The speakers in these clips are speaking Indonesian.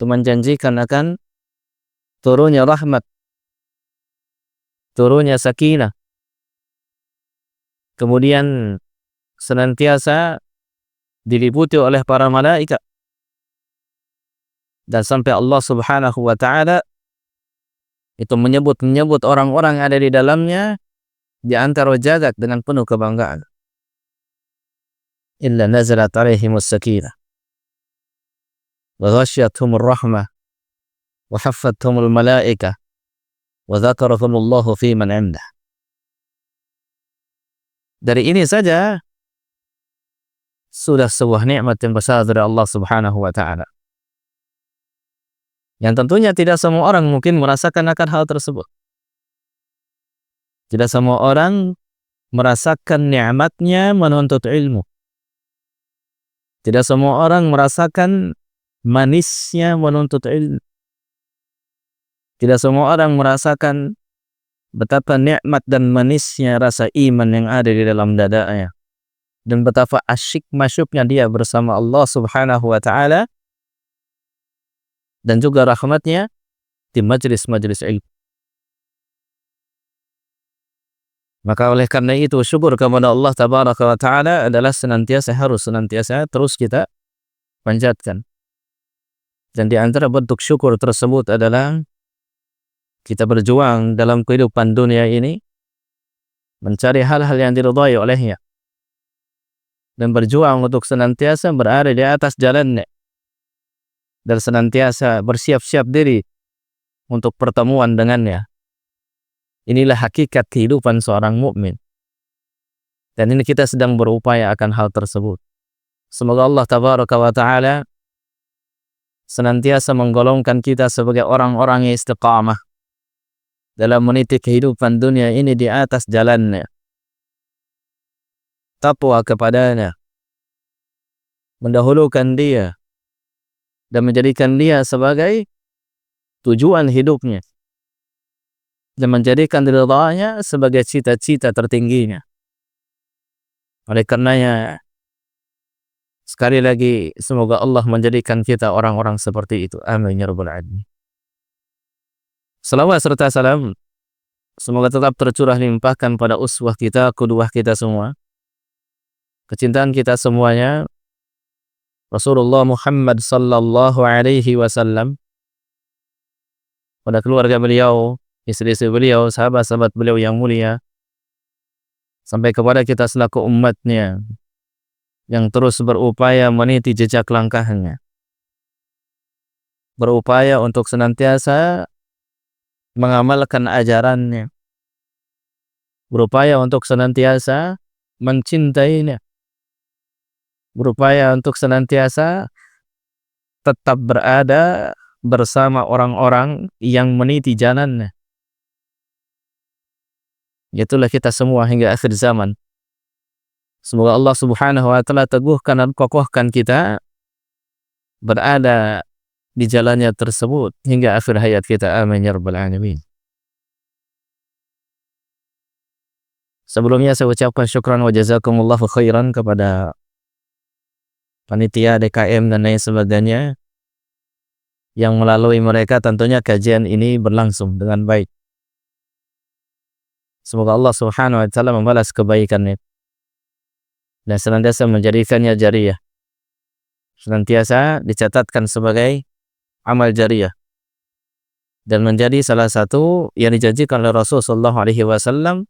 itu menjanjikan akan turunnya rahmat, turunnya sakinah, kemudian senantiasa diliputi oleh para malaikat, dan sampai Allah Subhanahu wa taala itu menyebut orang-orang yang ada di dalamnya di antara jagat dengan penuh kebanggaan. Illa nazalat alaihimus sakinah wa ghasyiyatuhumur rahmah wa haffathumul malaikah wa dzakarahumullahu fi man 'indah. Dari ini saja sudah sebuah nikmat yang besar dari Allah Subhanahu wa taala. Yang tentunya tidak semua orang mungkin merasakan akan hal tersebut. Tidak semua orang merasakan nikmatnya menuntut ilmu. Tidak semua orang merasakan manisnya menuntut ilmu. Tidak semua orang merasakan betapa nikmat dan manisnya rasa iman yang ada di dalam dadanya. Dan betapa asyik masyuknya dia bersama Allah Subhanahu wa taala dan juga rahmatnya di majlis-majlis ilmu. Maka oleh karena itu syukur kepada Allah Tabaraka wa taala adalah harus senantiasa terus kita panjatkan. Dan di antara bentuk syukur tersebut adalah kita berjuang dalam kehidupan dunia ini mencari hal-hal yang diridhai olehnya dan berjuang untuk senantiasa berada di atas jalannya dan senantiasa bersiap-siap diri untuk pertemuan dengannya. Inilah hakikat kehidupan seorang mukmin. Dan ini kita sedang berupaya akan hal tersebut. Semoga Allah Tabaraka wa taala senantiasa menggolongkan kita sebagai orang-orang yang istiqamah dalam meniti kehidupan dunia ini di atas jalannya, takwa kepadanya, mendahulukan dia dan menjadikan dia sebagai tujuan hidupnya dan menjadikan ridhanya sebagai cita-cita tertingginya. Oleh karenanya sekali lagi semoga Allah menjadikan kita orang-orang seperti itu. Amin ya rabbal alamin. Salawat serta salam semoga tetap tercurah limpahkan pada uswah kita, qudwah kita semua, kecintaan kita semuanya, Rasulullah Muhammad sallallahu alaihi wasallam, pada keluarga beliau, istri-istri beliau, sahabat-sahabat beliau yang mulia, sampai kepada kita selaku umatnya yang terus berupaya meniti jejak langkahnya, berupaya untuk senantiasa mengamalkan ajarannya, berupaya untuk senantiasa mencintainya, berupaya untuk senantiasa tetap berada bersama orang-orang yang meniti jalannya. Itulah kita semua hingga akhir zaman. Semoga Allah Subhanahu wa taala teguhkan dan kokohkan kita berada di jalannya tersebut hingga akhir hayat kita. Amin ya rabbal alamin. Sebelumnya saya ucapkan syukran wa jazakumullahu khairan kepada panitia DKM dan lain sebagainya yang melalui mereka tentunya kajian ini berlangsung dengan baik. Semoga Allah Subhanahu wa taala membalas kebaikannya dan senantiasa menjadikannya jariyah, senantiasa dicatatkan sebagai amal jariyah dan menjadi salah satu yang dijanjikan oleh Rasulullah sallallahu alaihi wasallam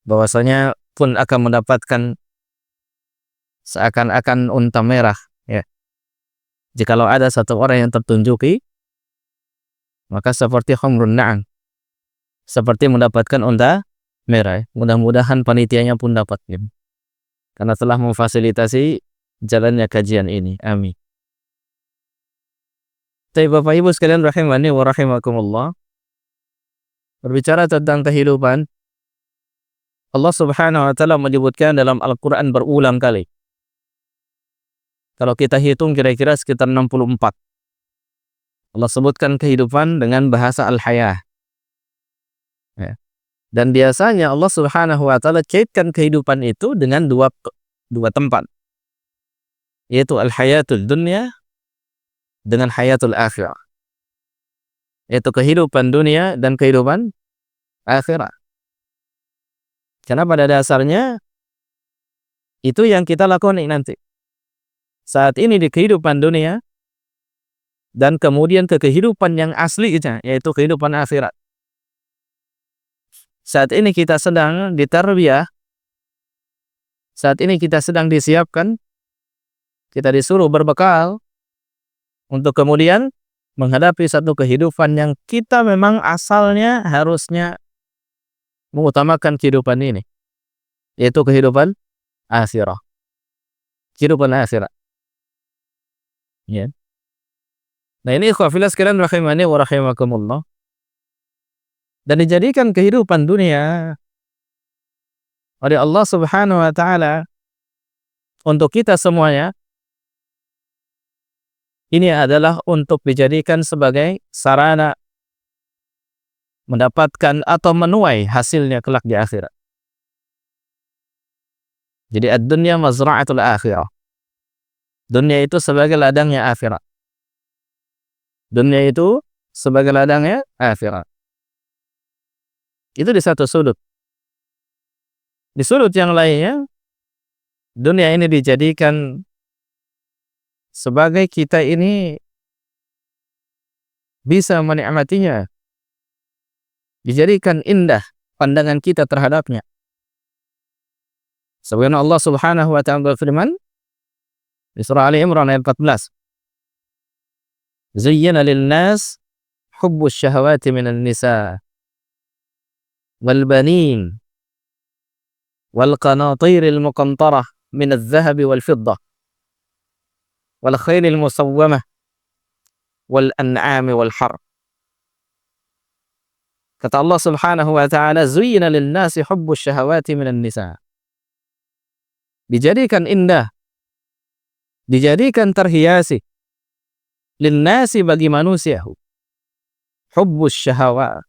bahwasanya pun akan mendapatkan seakan-akan unta merah, ya. Jikalau ada satu orang yang tertunjuki, maka seperti humrun na'am, seperti mendapatkan unta merah. Mudah-mudahan panitianya pun dapat, ya, karena telah memfasilitasi jalannya kajian ini. Amin. Tapi Bapak Ibu sekalian rahimani wa rahimakumullah, berbicara tentang kehidupan, Allah Subhanahu wa taala menyebutkan dalam Al-Qur'an berulang kali. Kalau kita hitung kira-kira sekitar 64. Allah sebutkan kehidupan dengan bahasa al-hayah. Ya. Dan biasanya Allah Subhanahu wa taala kaitkan kehidupan itu dengan dua tempat, yaitu al-hayatul dunya dengan hayatul akhirah, yaitu kehidupan dunia dan kehidupan akhirat. Karena pada dasarnya itu yang kita lakukan nanti. Saat ini di kehidupan dunia dan kemudian ke kehidupan yang aslinya, yaitu kehidupan akhirat. Saat ini kita sedang ditarbiyah, saat ini kita sedang disiapkan, kita disuruh berbekal untuk kemudian menghadapi satu kehidupan yang kita memang asalnya harusnya mengutamakan kehidupan ini, yaitu kehidupan akhirat. Kehidupan akhirat. Ya. Nah, ini ikhwah fillah sekalian rahimani wa rahimakumullah. Dan dijadikan kehidupan dunia oleh Allah Subhanahu wa taala untuk kita semuanya, ini adalah untuk dijadikan sebagai sarana mendapatkan atau menuai hasilnya kelak di akhirat. Jadi ad-dunya mazra'atul akhirah. Dunia itu sebagai ladangnya akhirat. Dunia itu sebagai ladangnya akhirat. Itu di satu sudut. Di sudut yang lainnya, dunia ini dijadikan sebagai kita ini bisa menikmatinya. Dijadikan indah pandangan kita terhadapnya. Sebagaimana Allah Subhanahu wa ta'ala berfirman di surah Ali Imran ayat 14. Zayyana lin-nas hubbus syahawati minan nisa wal banin wal qanatiril muqantarah minadh dhahabi wal fiddah wal khailil musawwamah wal an'ami wal harth. Kata Allah Subhanahu wa ta'ala, zuyyina lin-nasi hubbus syahawati minan nisa. Dijadikan indah, dijadikan terhiasi lin-nasi bagi manusia hubbus syahawat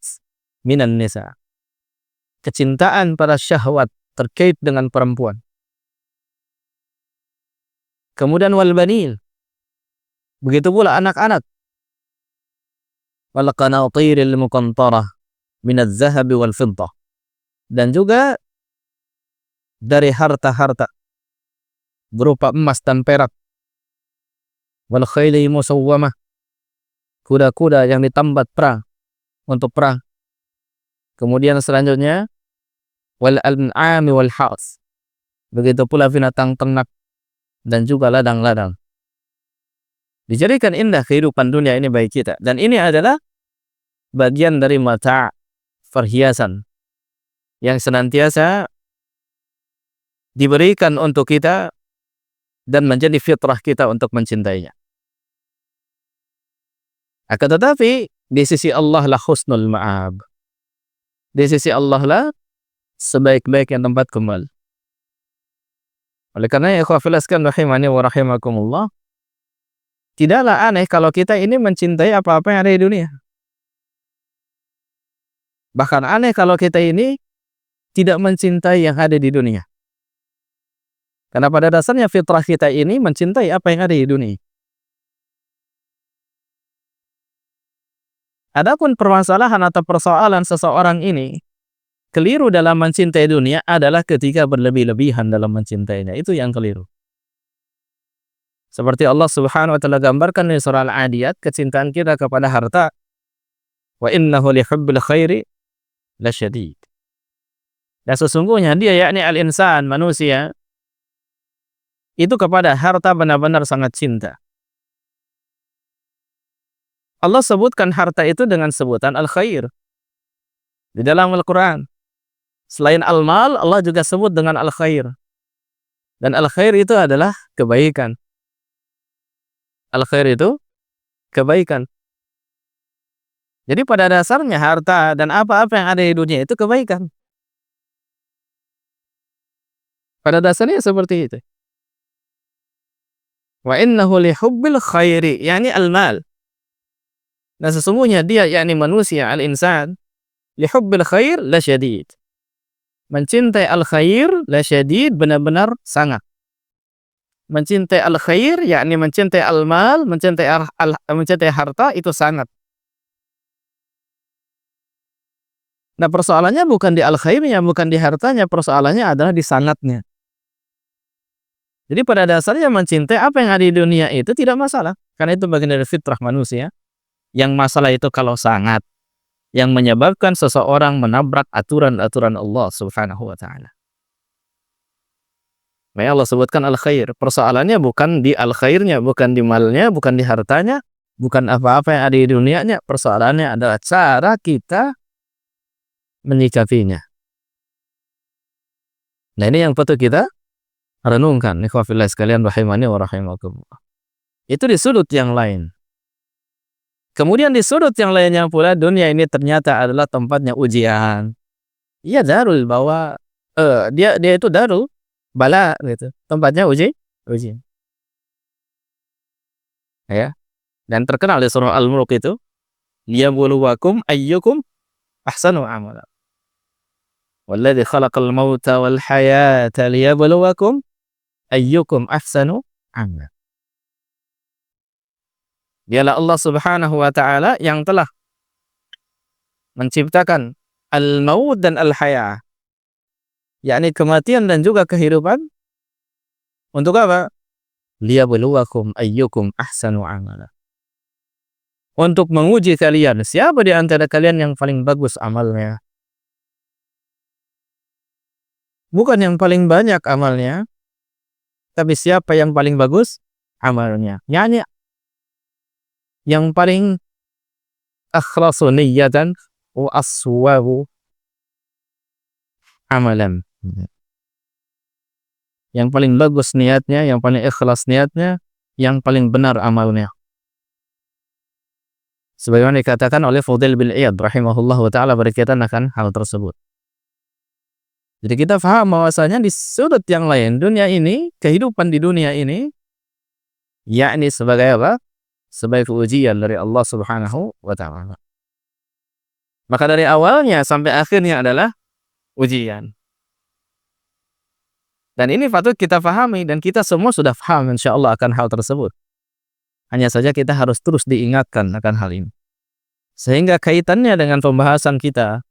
minan nisa. Kecintaan pada syahwat terkait dengan perempuan. Kemudian wal banin. Begitu pula anak-anak. Wal qanatiril muqantarah minadh dhahabi wal fiddah. Dan juga dari harta-harta berupa emas dan perak. Wal khayli musawwamah. Kuda-kuda yang ditambat perang untuk perang. Kemudian selanjutnya wal an'ami wal harth. Begitu pula binatang ternak dan juga ladang-ladang. Dijadikan indah kehidupan dunia ini bagi kita, dan ini adalah bagian dari mata', perhiasan yang senantiasa diberikan untuk kita dan menjadi fitrah kita untuk mencintainya. Akan tetapi di sisi Allah lah husnul ma'ab. Di sisi Allah lah sebaik-baik yang tempat kembali. Oleh karena ya ikhwah fillah sekalian rahimani wa rahimakumullah, tidaklah aneh kalau kita ini mencintai apa-apa yang ada di dunia. Bahkan aneh kalau kita ini tidak mencintai yang ada di dunia. Karena pada dasarnya fitrah kita ini mencintai apa yang ada di dunia. Adapun permasalahan atau persoalan seseorang ini keliru dalam mencintai dunia adalah ketika berlebih-lebihan dalam mencintainya. Itu yang keliru. Seperti Allah Subhanahu wa ta'ala gambarkan di surah Al-Adiyat, kecintaan kita kepada harta. Wa innahu lihubbil khairi lasyadid. Dan sesungguhnya dia, yakni al-insan, manusia, itu kepada harta benar-benar sangat cinta. Allah sebutkan harta itu dengan sebutan al-khair di dalam Al-Quran. Selain al-mal, Allah juga sebut dengan al-khair. Dan al-khair itu adalah kebaikan. Al-khair itu kebaikan. Jadi pada dasarnya harta dan apa-apa yang ada di dunia itu kebaikan. Pada dasarnya seperti itu. Wa innahu lihubbil khairi, yakni al-mal. Dan sesungguhnya dia, yakni manusia, al-insan, lihubbil khair lasyadid. Mencintai al-khair lasyadid, benar-benar sangat. mencintai al-khair, yakni mencintai al-mal, mencintai harta itu sangat. Nah, persoalannya bukan di al-khairnya, bukan di hartanya, persoalannya adalah di sangatnya. Jadi pada dasarnya mencintai apa yang ada di dunia itu tidak masalah, karena itu bagian dari fitrah manusia. Yang masalah itu kalau sangat, yang menyebabkan seseorang menabrak aturan-aturan Allah Subhanahu wa taala. Makanya Allah sebutkan al-khair. Persoalannya bukan di al-khairnya, bukan di malnya, bukan di hartanya, bukan apa-apa yang ada di dunianya. Persoalannya adalah cara kita menyikapinya. Nah, ini yang patut kita renungkan. Ikhwah fillah sekalian rahimani wa rahimakumullah. Itu di sudut yang lain. Kemudian di sudut yang lainnya pula, dunia ini ternyata adalah tempatnya ujian. Iya, darul, bahwa dia itu darul bala gitu. Tempatnya ujian. Ya. Dan terkenal di surah Al-Mulk itu, liyabluwakum ayyukum ahsanu amala. Walladzi khalaqal mauta wal hayata liyabluwakum ayyukum ahsanu amala. Dialah Allah Subhanahu wa taala yang telah menciptakan al-maut dan al-haya, yakni kematian dan juga kehidupan. Untuk apa? Liyabluwakum ayyukum ahsanu amala. Untuk menguji kalian, siapa di antara kalian yang paling bagus amalnya. Bukan yang paling banyak amalnya, tapi siapa yang paling bagus amalnya. Yakni yang paling akhlasu niyatan wa aswabu amalan. Yang paling bagus niatnya, yang paling ikhlas niatnya, yang paling benar amalnya. Sebagaimana dikatakan oleh Fudail bin Iyad rahimahullahu ta'ala berkaitan akan hal tersebut. Jadi kita paham bahwasanya di sudut yang lain, dunia ini, kehidupan di dunia ini, yakni sebagai apa? Sebagai ujian dari Allah Subhanahu wa ta'ala. Maka dari awalnya sampai akhirnya adalah ujian. Dan ini patut kita pahami, dan kita semua sudah paham insyaallah akan hal tersebut. Hanya saja kita harus terus diingatkan akan hal ini. Sehingga kaitannya dengan pembahasan kita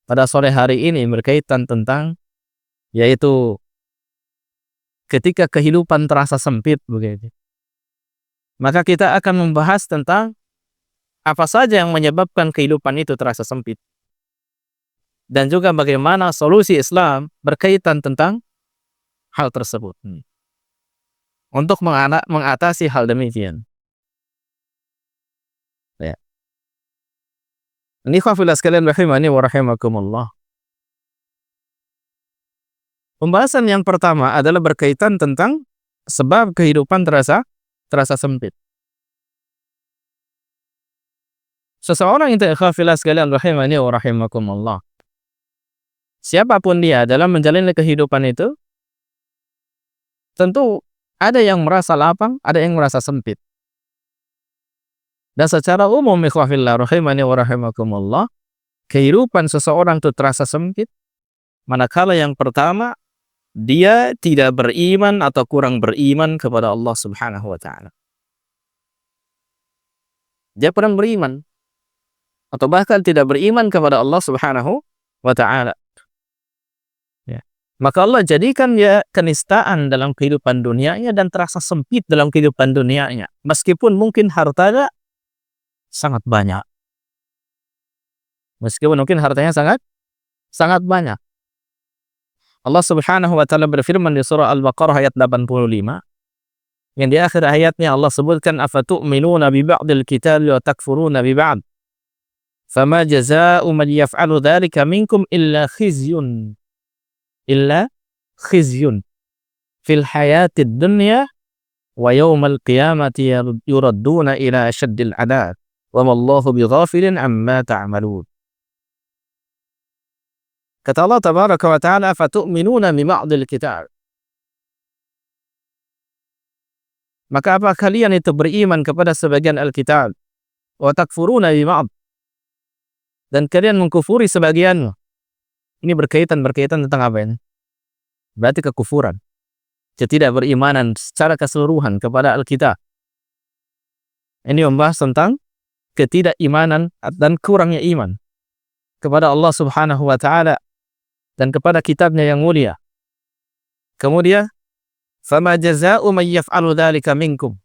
pada sore hari ini berkaitan tentang, yaitu ketika kehidupan terasa sempit begitu. Maka kita akan membahas tentang apa saja yang menyebabkan kehidupan itu terasa sempit. Dan juga bagaimana solusi Islam berkaitan tentang hal tersebut. Untuk mengatasi hal demikian. Ya. Ini khafillah sekalian rahimani wa rahimakumullah. Pembahasan yang pertama adalah berkaitan tentang sebab kehidupan terasa sempit. Seseorang itu khafillah sekalian rahimani wa rahimakumullah, siapapun dia dalam menjalani kehidupan itu, tentu ada yang merasa lapang, ada yang merasa sempit. Dan secara umum khafillah rahimani wa rahimakumullah, kehidupan seseorang itu terasa sempit manakala yang pertama dia tidak beriman atau kurang beriman kepada Allah Subhanahu wa ta'ala. Dia kurang beriman atau bahkan tidak beriman kepada Allah Subhanahu wa ta'ala. Ya. Maka Allah jadikan dia kenistaan dalam kehidupan dunianya dan terasa sempit dalam kehidupan dunianya. Meskipun mungkin hartanya sangat banyak. Meskipun mungkin hartanya sangat banyak. Allah Subhanahu wa ta'ala berfirman di surah Al-Baqarah ayat 85, yang di akhir ayatnya Allah sebutkan, afatu'minuna bi ba'dil kitabi wa takfuruna bi ba'd, fama jazaa'u man yaf'alu dzalika minkum illa khizyun fil hayatid dunya wa yawmal qiyamati yuradduna ila asyaddil 'adzab wa mallahu bighafilin amma ta'malun. Kata Allah tabaraka wa ta'ala, fatu'minuna bi ba'dil kitab. Maka apa kalian itu beriman kepada sebagian Alkitab, wa takfuruna bi ba'd, dan kalian mengkufuri sebagiannya. Ini berkaitan tentang apa ini? Berarti kekufuran. ketidakberimanan secara keseluruhan kepada Alkitab. Ini membahas tentang ketidakimanan dan kurangnya iman kepada Allah Subhanahu wa taala dan kepada kitabnya yang mulia. Kemudian, fama jazaa'u man yaf'alu dzalika minkum.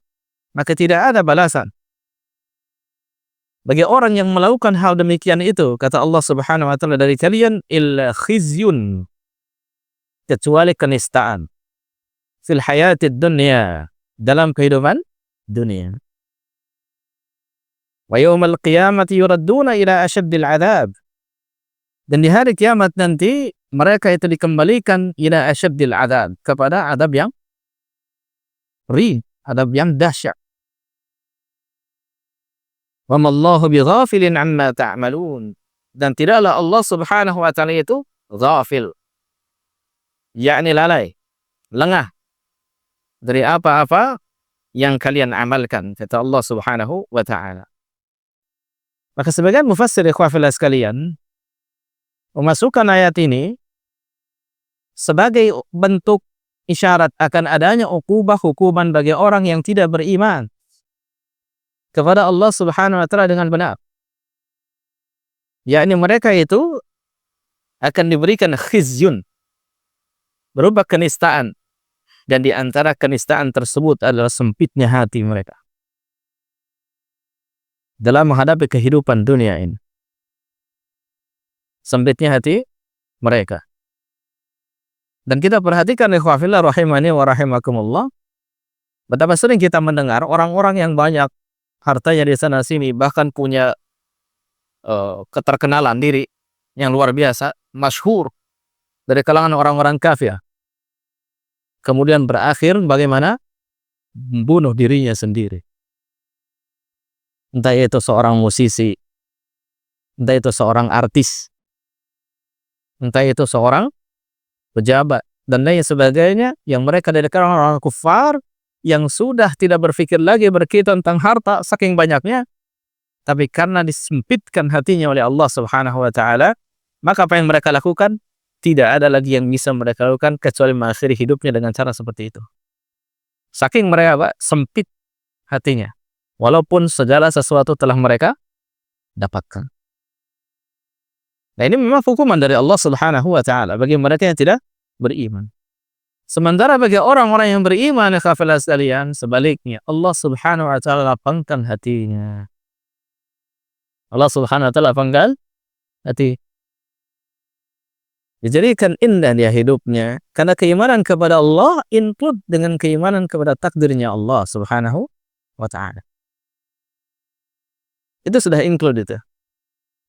Maka tidak ada balasan bagi orang yang melakukan hal demikian itu, kata Allah Subhanahu wa taala, dari kalian, illa khizyun, kecuali kenistaan, fil hayatid dunya, dalam kehidupan dunia. Wa yaumal qiyamati yuradduna ila asyaddil adzab. Dan di hari kiamat nanti mereka itu dikembalikan ila asyaddil adzab, kepada adab yang adab yang dahsyat. Wa mallahu bighafilin amma ta'malun. Dan tidaklah Allah Subhanahu wa taala itu ghafil, yakni lalai, lengah dari apa-apa yang kalian amalkan, kata Allah Subhanahu wa taala. Maka sebagian mufassir ikhwah fillah sekalian memasukkan ayat ini sebagai bentuk isyarat akan adanya hukuman bagi orang yang tidak beriman kepada Allah Subhanahu wa taala dengan benar. Yakni mereka itu akan diberikan khizyun, berupa kenistaan, dan di antara kenistaan tersebut adalah sempitnya hati mereka dalam menghadapi kehidupan dunia ini. Sempitnya hati mereka. Dan kita perhatikan ikhwah fillah rahimani wa rahimakumullah, betapa sering kita mendengar orang-orang yang banyak hartanya di sana sini, bahkan punya keterkenalan diri yang luar biasa, masyhur dari kalangan orang-orang kafir, kemudian berakhir bagaimana? Membunuh dirinya sendiri. Entah itu seorang musisi, entah itu seorang artis, entah itu seorang pejabat, dan lain sebagainya, yang mereka dari kalangan orang kufar yang sudah tidak berpikir lagi berkaitan tentang harta saking banyaknya, tapi karena disempitkan hatinya oleh Allah Subhanahu wa taala, maka apa yang mereka lakukan? Tidak ada lagi yang bisa mereka lakukan kecuali mengakhiri hidupnya dengan cara seperti itu. Saking mereka sempit hatinya, walaupun segala sesuatu telah mereka dapatkan. Nah, ini memang hukuman dari Allah Subhanahu wa taala bagi mereka yang tidak beriman. Sementara bagi orang-orang yang beriman, kafilah sekalian, sebaliknya Allah Subhanahu wa taala lapangkan hatinya. Allah Subhanahu wa taala lapangkan hati. Dijadikan indah dia hidupnya karena keimanan kepada Allah include dengan keimanan kepada takdirnya Allah Subhanahu wa taala. Itu sudah include itu.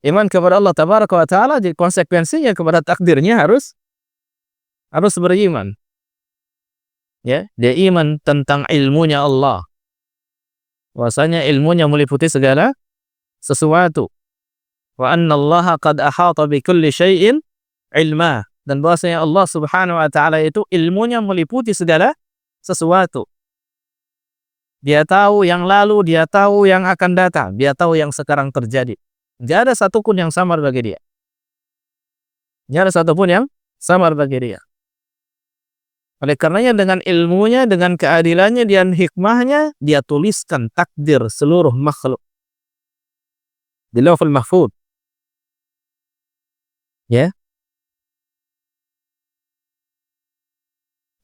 Iman kepada Allah tabaraka wa taala, jadi konsekuensinya kepada takdirnya harus beriman. Ya, dia iman tentang ilmunya Allah. Bahwasanya ilmunya meliputi segala sesuatu. Wa anna Allah qad ahata bi kulli syai'in ilma. Dan bahwasanya Allah Subhanahu wa taala itu ilmunya meliputi segala sesuatu. Dia tahu yang lalu, dia tahu yang akan datang, dia tahu yang sekarang terjadi. Tidak ada satupun yang samar bagi dia. Tidak ada satupun yang samar bagi dia. Oleh karenanya dengan ilmunya, dengan keadilannya dan hikmahnya, dia tuliskan takdir seluruh makhluk di Lauhul Mahfuz. Ya.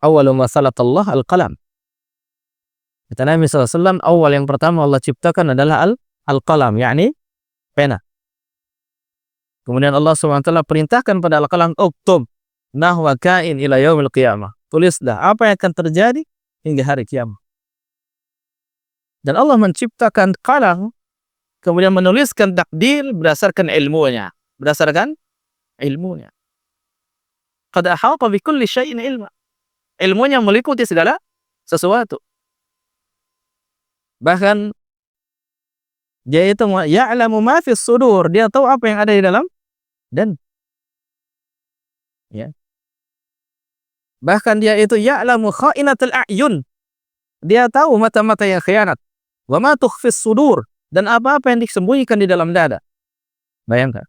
Awwalu ma Allah al-qalam. Kata Nabi SAW, awal yang pertama Allah ciptakan adalah al-qalam, yakni pena. Kemudian Allah SWT perintahkan pada al-qalam, uktub nahwa kain ila yaumil qiyamah. Tulislah apa yang akan terjadi hingga hari kiamat. Dan Allah menciptakan qalam, kemudian menuliskan takdir berdasarkan ilmunya. Berdasarkan ilmunya. Qad ahata bi kulli syai'in ilma. Ilmunya meliputi segala sesuatu. Bahkan dia itu ya'lamu ma fis sudur, dia tahu apa yang ada di dalam dan ya. Bahkan dia itu ya'lamu kha'inatul a'yun. Dia tahu mata-mata yang khianat. Wa ma tukhfis sudur, dan apa-apa yang disembunyikan di dalam dada. Bayangkan.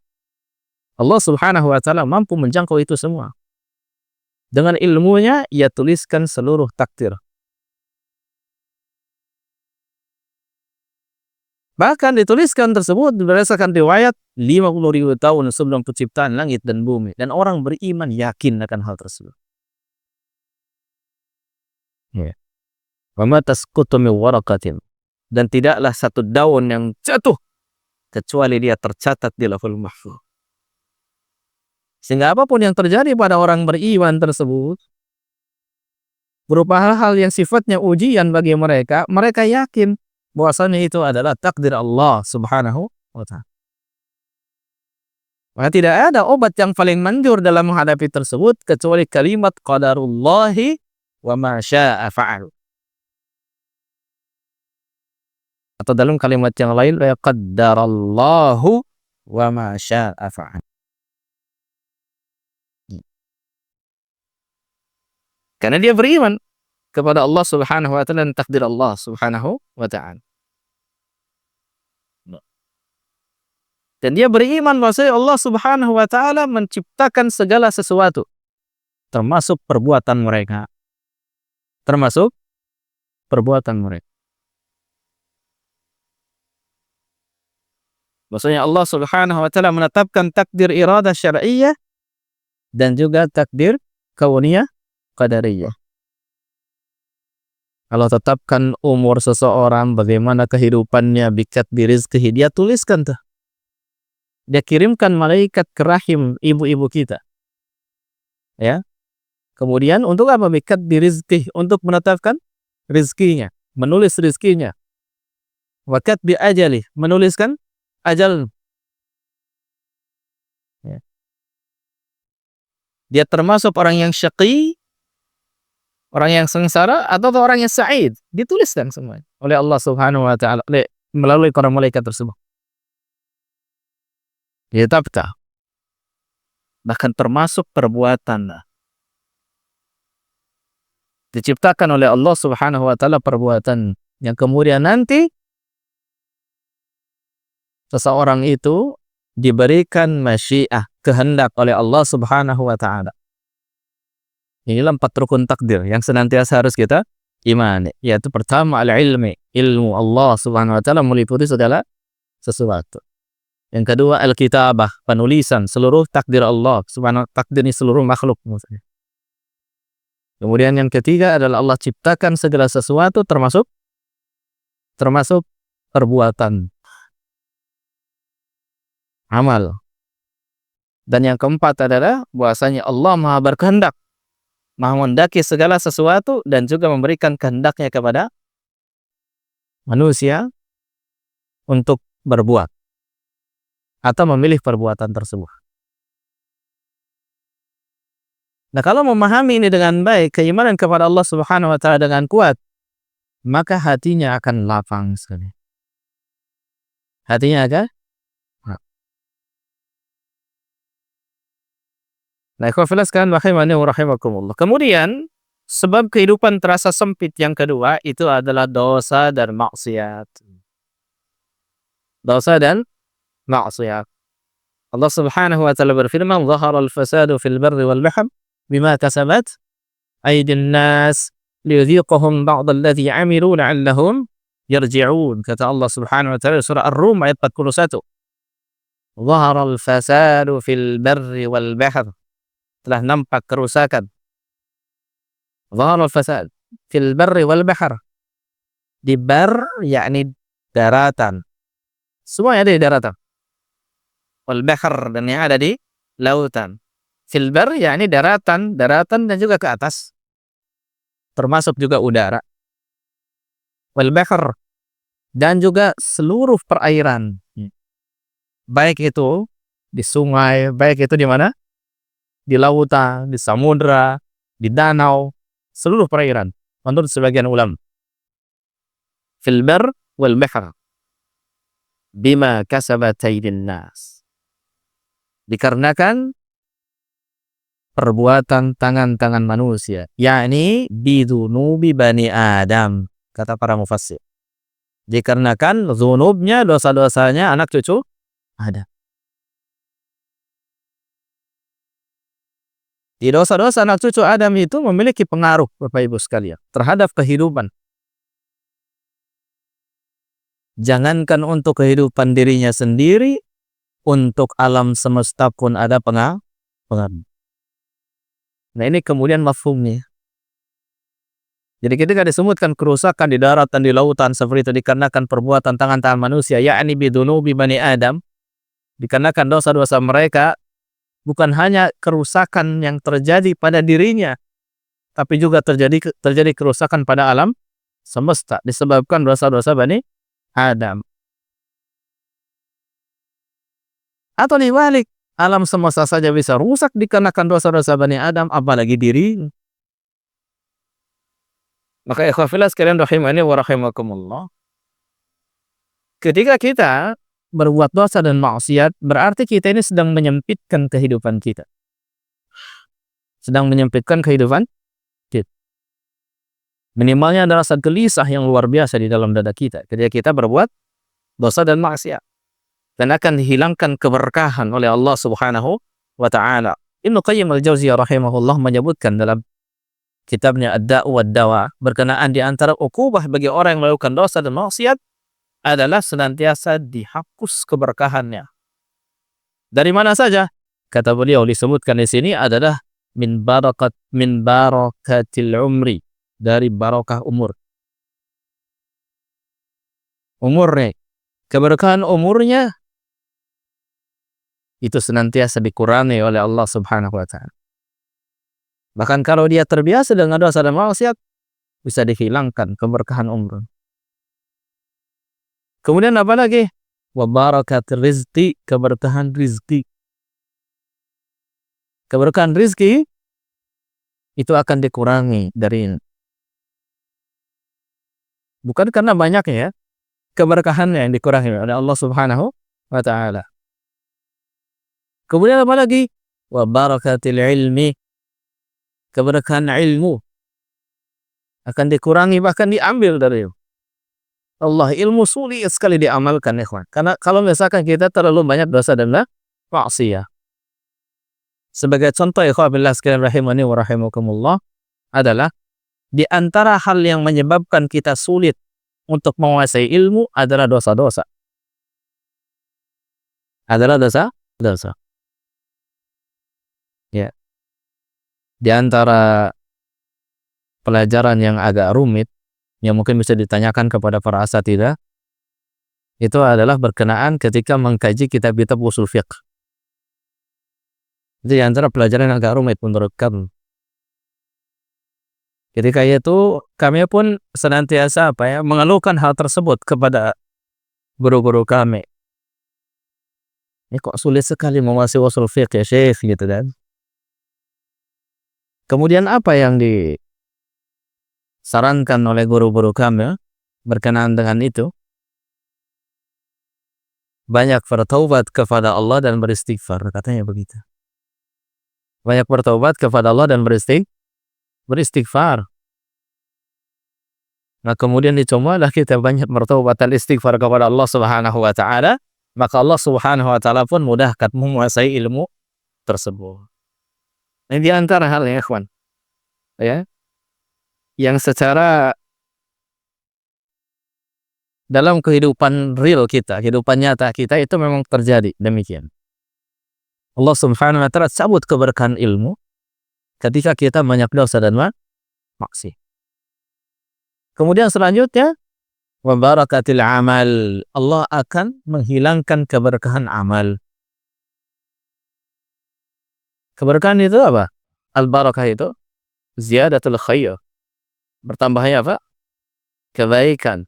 Allah Subhanahu wa taala mampu menjangkau itu semua. Dengan ilmunya ia tuliskan seluruh takdir. Bahkan dituliskan tersebut berdasarkan riwayat 50.000 tahun sebelum penciptaan langit dan bumi. Dan orang beriman yakin akan hal tersebut. Ya. Wa ma tasqutu min waraqatin. Dan tidaklah satu daun yang jatuh kecuali dia tercatat di Lauhul Mahfuz. Sehingga apapun yang terjadi pada orang beriman tersebut berupa hal-hal yang sifatnya ujian bagi mereka, mereka yakin bahwasanya itu adalah takdir Allah Subhanahu wa ta'ala. Maka tidak ada obat yang paling manjur dalam menghadapi tersebut kecuali kalimat qadarullahi wa ma syaa fa'al. Atau dalam kalimat yang lain, qaddarallahu wa ma syaa fa'al. Karena dia beriman kepada Allah Subhanahu wa ta'ala dan takdir Allah Subhanahu wa ta'ala. Dan dia beriman bahwa Allah Subhanahu wa ta'ala menciptakan segala sesuatu, termasuk perbuatan mereka. Termasuk perbuatan mereka. Maksudnya Allah Subhanahu wa ta'ala menetapkan takdir iradah syar'iyyah dan juga takdir kauniyah qadariyah. Allah tetapkan umur seseorang, bagaimana kehidupannya, bikatbi rizqihi, dia tuliskan tuh. Dia kirimkan malaikat ke rahim ibu-ibu kita. Ya. Kemudian untuk apa? Bikatbi rizqihi, untuk menetapkan rizkinya, menulis rizkinya. Wa katbi ajali, menuliskan ajal. Ya. Dia termasuk orang yang syaqi, orang yang sengsara, atau orang yang sa'id. Dituliskan semua oleh Allah Subhanahu wa ta'ala melalui para malaikat tersebut. Ditetapkan. Bahkan termasuk perbuatan. Diciptakan oleh Allah Subhanahu wa ta'ala perbuatan yang kemudian nanti seseorang itu diberikan masyiah, kehendak oleh Allah Subhanahu wa ta'ala. Inilah 4 rukun takdir yang senantiasa harus kita imani. Yaitu pertama al-ilmi, ilmu Allah Subhanahu wa ta'ala meliputi segala sesuatu. Yang kedua al-kitabah, penulisan seluruh takdir Allah Subhanahu wa ta'ala, takdir ini seluruh makhluk maksudnya. Kemudian yang ketiga adalah Allah ciptakan segala sesuatu termasuk perbuatan, amal. Dan yang keempat adalah bahwasanya Allah Maha berkehendak, Maha menghendaki segala sesuatu dan juga memberikan kehendaknya kepada manusia untuk berbuat atau memilih perbuatan tersebut. Nah, kalau memahami ini dengan baik, keimanan kepada Allah Subhanahu wa ta'ala dengan kuat, maka hatinya akan lapang sekali. Hatinya akan Nah, ikhwafillah sekalian rahimani wa rahimakumullah. Kemudian, sebab kehidupan terasa sempit yang kedua itu adalah dosa dan maksiat. Dosa dan maksiat. Allah Subhanahu wa ta'ala berfirman, "Dhahara al-fasadu fil barri wal bahr bima kasabat aydin nas liyudhiqahum ba'd alladhi 'amilu la'allahum yarji'un." Kata Allah Subhanahu wa ta'ala surah Ar-Rum ayat 41. Dhahara al-fasadu fil barri wal bahr. Telah nampak kerusakan. Dhahara al-fasad fil barri wal bahr. Di bar yakni daratan. Semua ada di daratan. Wal bahr, dan yang ada di lautan. Fil bar yakni daratan dan juga ke atas. Termasuk juga udara. Wal bahr, dan juga seluruh perairan. Baik itu di sungai, baik itu di mana? Di lautan, di samudra, di danau, seluruh perairan. Menurut sebagian ulama. Fil bar wal bahr bima kasabat aydin nas. Dikarenakan perbuatan tangan-tangan manusia, yakni bidunubi bani Adam, kata para mufassir. Dikarenakan zunubnya, dosa-dosanya anak cucu Adam. Di dosa-dosa anak cucu Adam itu memiliki pengaruh, Bapak Ibu sekalian, terhadap kehidupan. Jangankan untuk kehidupan dirinya sendiri, untuk alam semesta pun ada pengaruh. Nah, ini kemudian mafhumnya. Jadi ketika disebutkan kerusakan di darat dan di lautan seperti itu dikarenakan perbuatan tangan-tangan manusia, yakni bidunubi bani Adam, dikarenakan dosa-dosa mereka, bukan hanya kerusakan yang terjadi pada dirinya, tapi juga terjadi kerusakan pada alam semesta disebabkan dosa-dosa bani Adam. Atau dibalik, alam semesta saja bisa rusak dikarenakan dosa-dosa bani Adam, apalagi diri. Maka ikhwah fillah sekalian rahimani wa rahimakumullah, ketika kita berbuat dosa dan maksiat, berarti kita ini sedang menyempitkan kehidupan kita. Sedang menyempitkan kehidupan kita. Minimalnya ada rasa gelisah yang luar biasa di dalam dada kita ketika kita berbuat dosa dan maksiat. Dan akan dihilangkan keberkahan oleh Allah Subhanahu wa ta'ala. Ibnu Qayyim al-Jauziyah rahimahullah menyebutkan dalam kitabnya Ad-Da'u wad-Dawa, berkenaan di antara ukubah bagi orang yang melakukan dosa dan maksiat adalah senantiasa dihapus keberkahannya. Dari mana saja? Kata beliau disebutkan di sini adalah min barakatil umri, dari barakah umur. Umurnya, keberkahan umurnya itu senantiasa dikurangi oleh Allah Subhanahu wa ta'ala. Bahkan kalau dia terbiasa dengan dosa dan maksiat, bisa dihilangkan keberkahan umur. Kemudian apa lagi? Wa barakatir rizqi, keberkahan rizki. Keberkahan rizki itu akan dikurangi dari ini. Bukan karena banyaknya ya, keberkahannya yang dikurangi oleh Allah Subhanahu wa ta'ala. Kemudian apa lagi? Wa barakatil ilmi, keberkahan ilmu akan dikurangi, bahkan diambil dari Allah. Ilmu sulit sekali diamalkan, ikhwan. Karena kalau misalkan kita terlalu banyak dosa dan maksiat. Sebagai contoh, ikhwan billah sekalian rahimani wa rahimakumullah, adalah di antara hal yang menyebabkan kita sulit untuk menguasai ilmu adalah dosa-dosa. Adalah dosa. Ya. Di antara pelajaran yang agak rumit, yang mungkin bisa ditanyakan kepada para asatidzah, itu adalah berkenaan ketika mengkaji kitab-kitab usul fiqh. Itu di antara pelajaran yang agak rumit menurut kami. Ketika itu kami pun senantiasa mengeluhkan hal tersebut kepada guru-guru kami. Ini kok sulit sekali menguasai usul fiqh ya Syekh, gitu kan. Kemudian apa yang disarankan oleh guru-guru kami berkenaan dengan itu? Banyak bertaubat kepada Allah dan beristighfar, katanya begitu. Banyak bertaubat kepada Allah dan beristighfar. Nah, kemudian dicobalah kita banyak bertaubat dan istighfar kepada Allah Subhanahu wa ta'ala, maka Allah Subhanahu wa ta'ala pun mudahkan menguasai ilmu tersebut. Ini di antara hal ya, ikhwan, ya, yang secara dalam kehidupan real kita, kehidupan nyata kita itu memang terjadi demikian. Allah Subhanahu wa ta'ala cabut keberkahan ilmu ketika kita banyak dosa dan maksiat. Kemudian selanjutnya, wa barakatil amal, Allah akan menghilangkan keberkahan amal. Keberkahan itu apa? Al-barakah itu ziyadatul khair, bertambahnya apa? Kebaikan.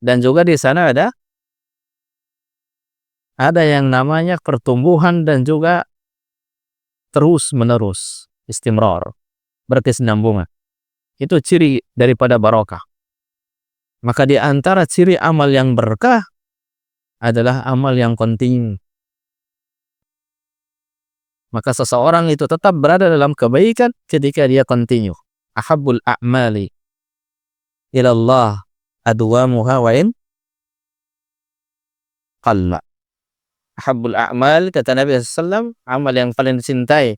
Dan juga di sana ada yang namanya pertumbuhan dan juga terus menerus, istimrar, berkesinambungan. Itu ciri daripada barakah. Maka di antara ciri amal yang berkah adalah amal yang kontinu. Maka seseorang itu tetap berada dalam kebaikan ketika dia kontinu. Ahabbul a'mali ilallah adwamuha wa in qalla. Ahabbul a'mal, kata Nabi SAW, amal yang paling dicintai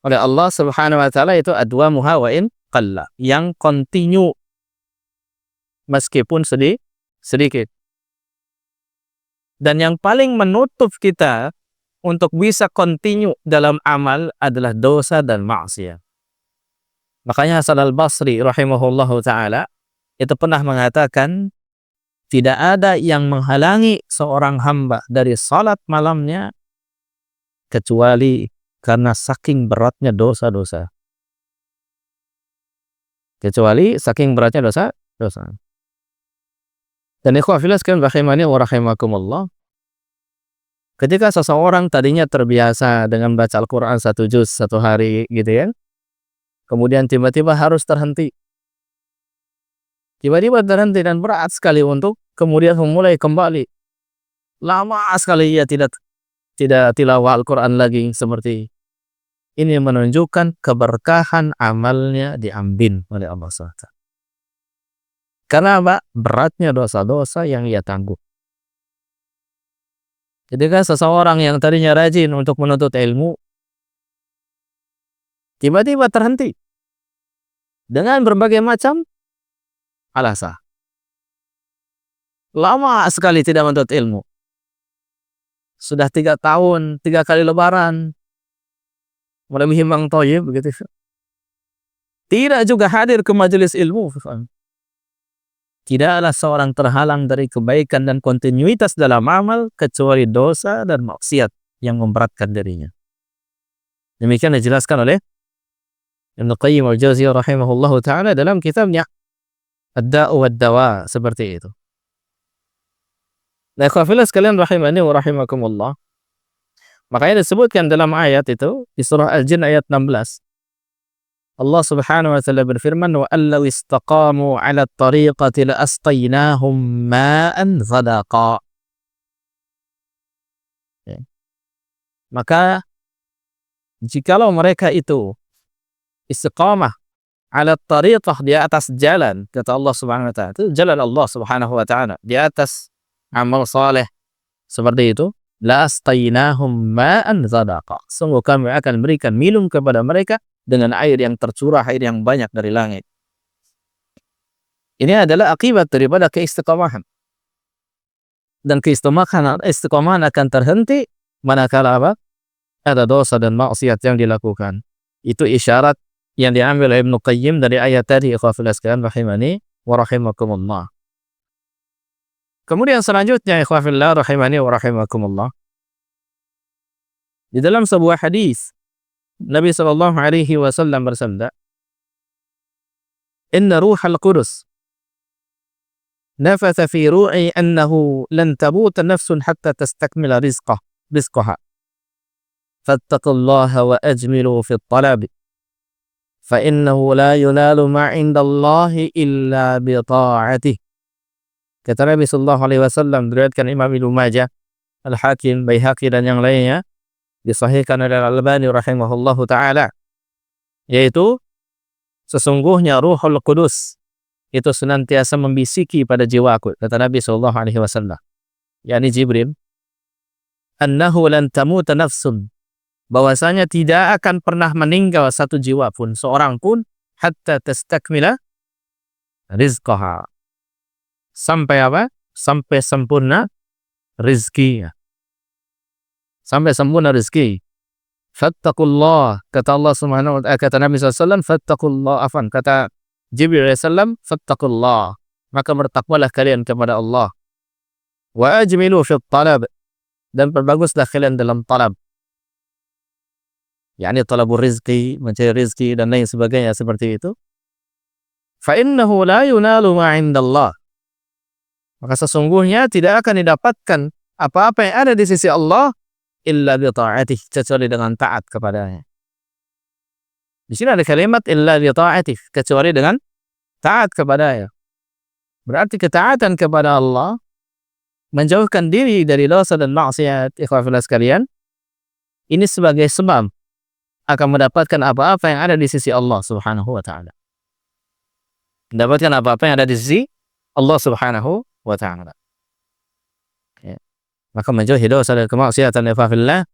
oleh Allah Subhanahu wa taala itu adwamuha wa in qalla, yang continue meskipun sedikit. Dan yang paling menutup kita untuk bisa continue dalam amal adalah dosa dan maksiat. Makanya Hasan al-Basri rahimahullahu taala itu pernah mengatakan, tidak ada yang menghalangi seorang hamba dari salat malamnya kecuali karena saking beratnya dosa-dosa. Kecuali saking beratnya dosa. Dan ikhwah fillah sekalian rahimani wa rahimakumullah, ketika seseorang tadinya terbiasa dengan baca Al-Quran 1 juz 1 hari gitu ya, kemudian tiba-tiba harus terhenti. Tiba-tiba terhenti dan berat sekali untuk kemudian memulai kembali. Lama sekali ia tidak tilawah Al-Quran lagi seperti ini, menunjukkan keberkahan amalnya diambil oleh Allah SWT. Karena apa? Beratnya dosa-dosa yang ia tangguh. Ketika seseorang yang tadinya rajin untuk menuntut ilmu tiba-tiba terhenti dengan berbagai macam alasan. Lama sekali tidak menuntut ilmu. Sudah 3 tahun, 3 kali lebaran, mulai menghimbang thayyib begitu. Tidak juga hadir ke majelis ilmu. Tidaklah seorang terhalang dari kebaikan dan kontinuitas dalam amal kecuali dosa dan maksiat yang memberatkan dirinya. Demikian dijelaskan oleh Ibnu Qayyim al-Jauziyah rahimahullahu taala dalam kitabnya Ad-Da'u wad-Dawa, seperti itu. Nah, ikhwafillah sekalian rahimani wa rahimakumullah, makanya disebutkan dalam ayat itu di surah Al-Jin ayat 16, Allah Subhanahu wa taala berfirman, wa allaw istaqamu 'ala at-tariqati la asqaynahum ma'an ghadaqa. Maka jikalau mereka itu istiqamah 'ala at-tariqah, di atas jalan, kata Allah Subhanahu wa taala, itu jalan Allah Subhanahu wa taala, di atas amal saleh seperti itu, la asqaynahum ma'an ghadaqa, sungguh kami akan berikan minum kepada mereka dengan air yang tercurah, air yang banyak dari langit. Ini adalah akibat daripada keistiqomahan. Dan istiqomahan akan terhenti manakala apa? Ada dosa dan maksiat yang dilakukan. Itu isyarat yang diambil oleh Ibnu Qayyim dari ayat tadi, ikhwafillah sekalian rahimani wa rahimakumullah. Kemudian selanjutnya, ikhwafillah rahimani wa rahimakumullah, di dalam sebuah hadis Nabi sallallahu alaihi wasallam bersabda, "Inna ruhal qudus nafatha fi ru'i annahu lan tamuta nafsun hatta tastakmila rizqaha. Fattaqullaha wa ajmilu fi at-talab. Fa innahu la yunalu ma 'indallahi illa bi ta'atih." Kata Nabi sallallahu alaihi wasallam, diriwayatkan Imam Ibnu Majah, Al-Hakim, Baihaqi dan yang lainnya, disahihkan oleh Al-Albani rahimahullahu taala, yaitu sesungguhnya Ruhul Qudus itu senantiasa membisiki pada jiwaku, kata Nabi sallallahu alaihi wasallam, yakni Jibril, annahu lan tamuta nafsun, bahwasanya tidak akan pernah meninggal satu jiwa pun, seorang pun, hatta tastakmila rizqaha, sampai apa? Sampai sempurna rizkinya. Sampai sempurna rezeki. Fattaqullah, kata Allah Subhanahu wa taala, kata Nabi SAW, fattaqullah, kata Jibril SAW, fattaqullah, maka bertakwalah kalian kepada Allah. Wa ajmilu fi talab, dan perbaguslah kalian dalam talab, yakni talabur rizki, mencari rizki dan lain sebagainya seperti itu. Fa innahu la yunalu ma 'indallah, maka sesungguhnya tidak akan didapatkan apa-apa yang ada di sisi Allah illa bi ta'atih, kecuali dengan taat kepadanya. Di sini ada kalimat illa bi ta'atih, kecuali dengan taat kepadanya. Berarti ketaatan kepada Allah menjauhkan diri dari dosa dan maksiat, ikhwafillah sekalian, ini sebagai sebab akan mendapatkan apa-apa yang ada di sisi Allah Subhanahu wa taala. Mendapatkan apa-apa yang ada di sisi Allah Subhanahu wa taala. Maka menjauhi dosa dan kemaksiatan, ikhwafillah,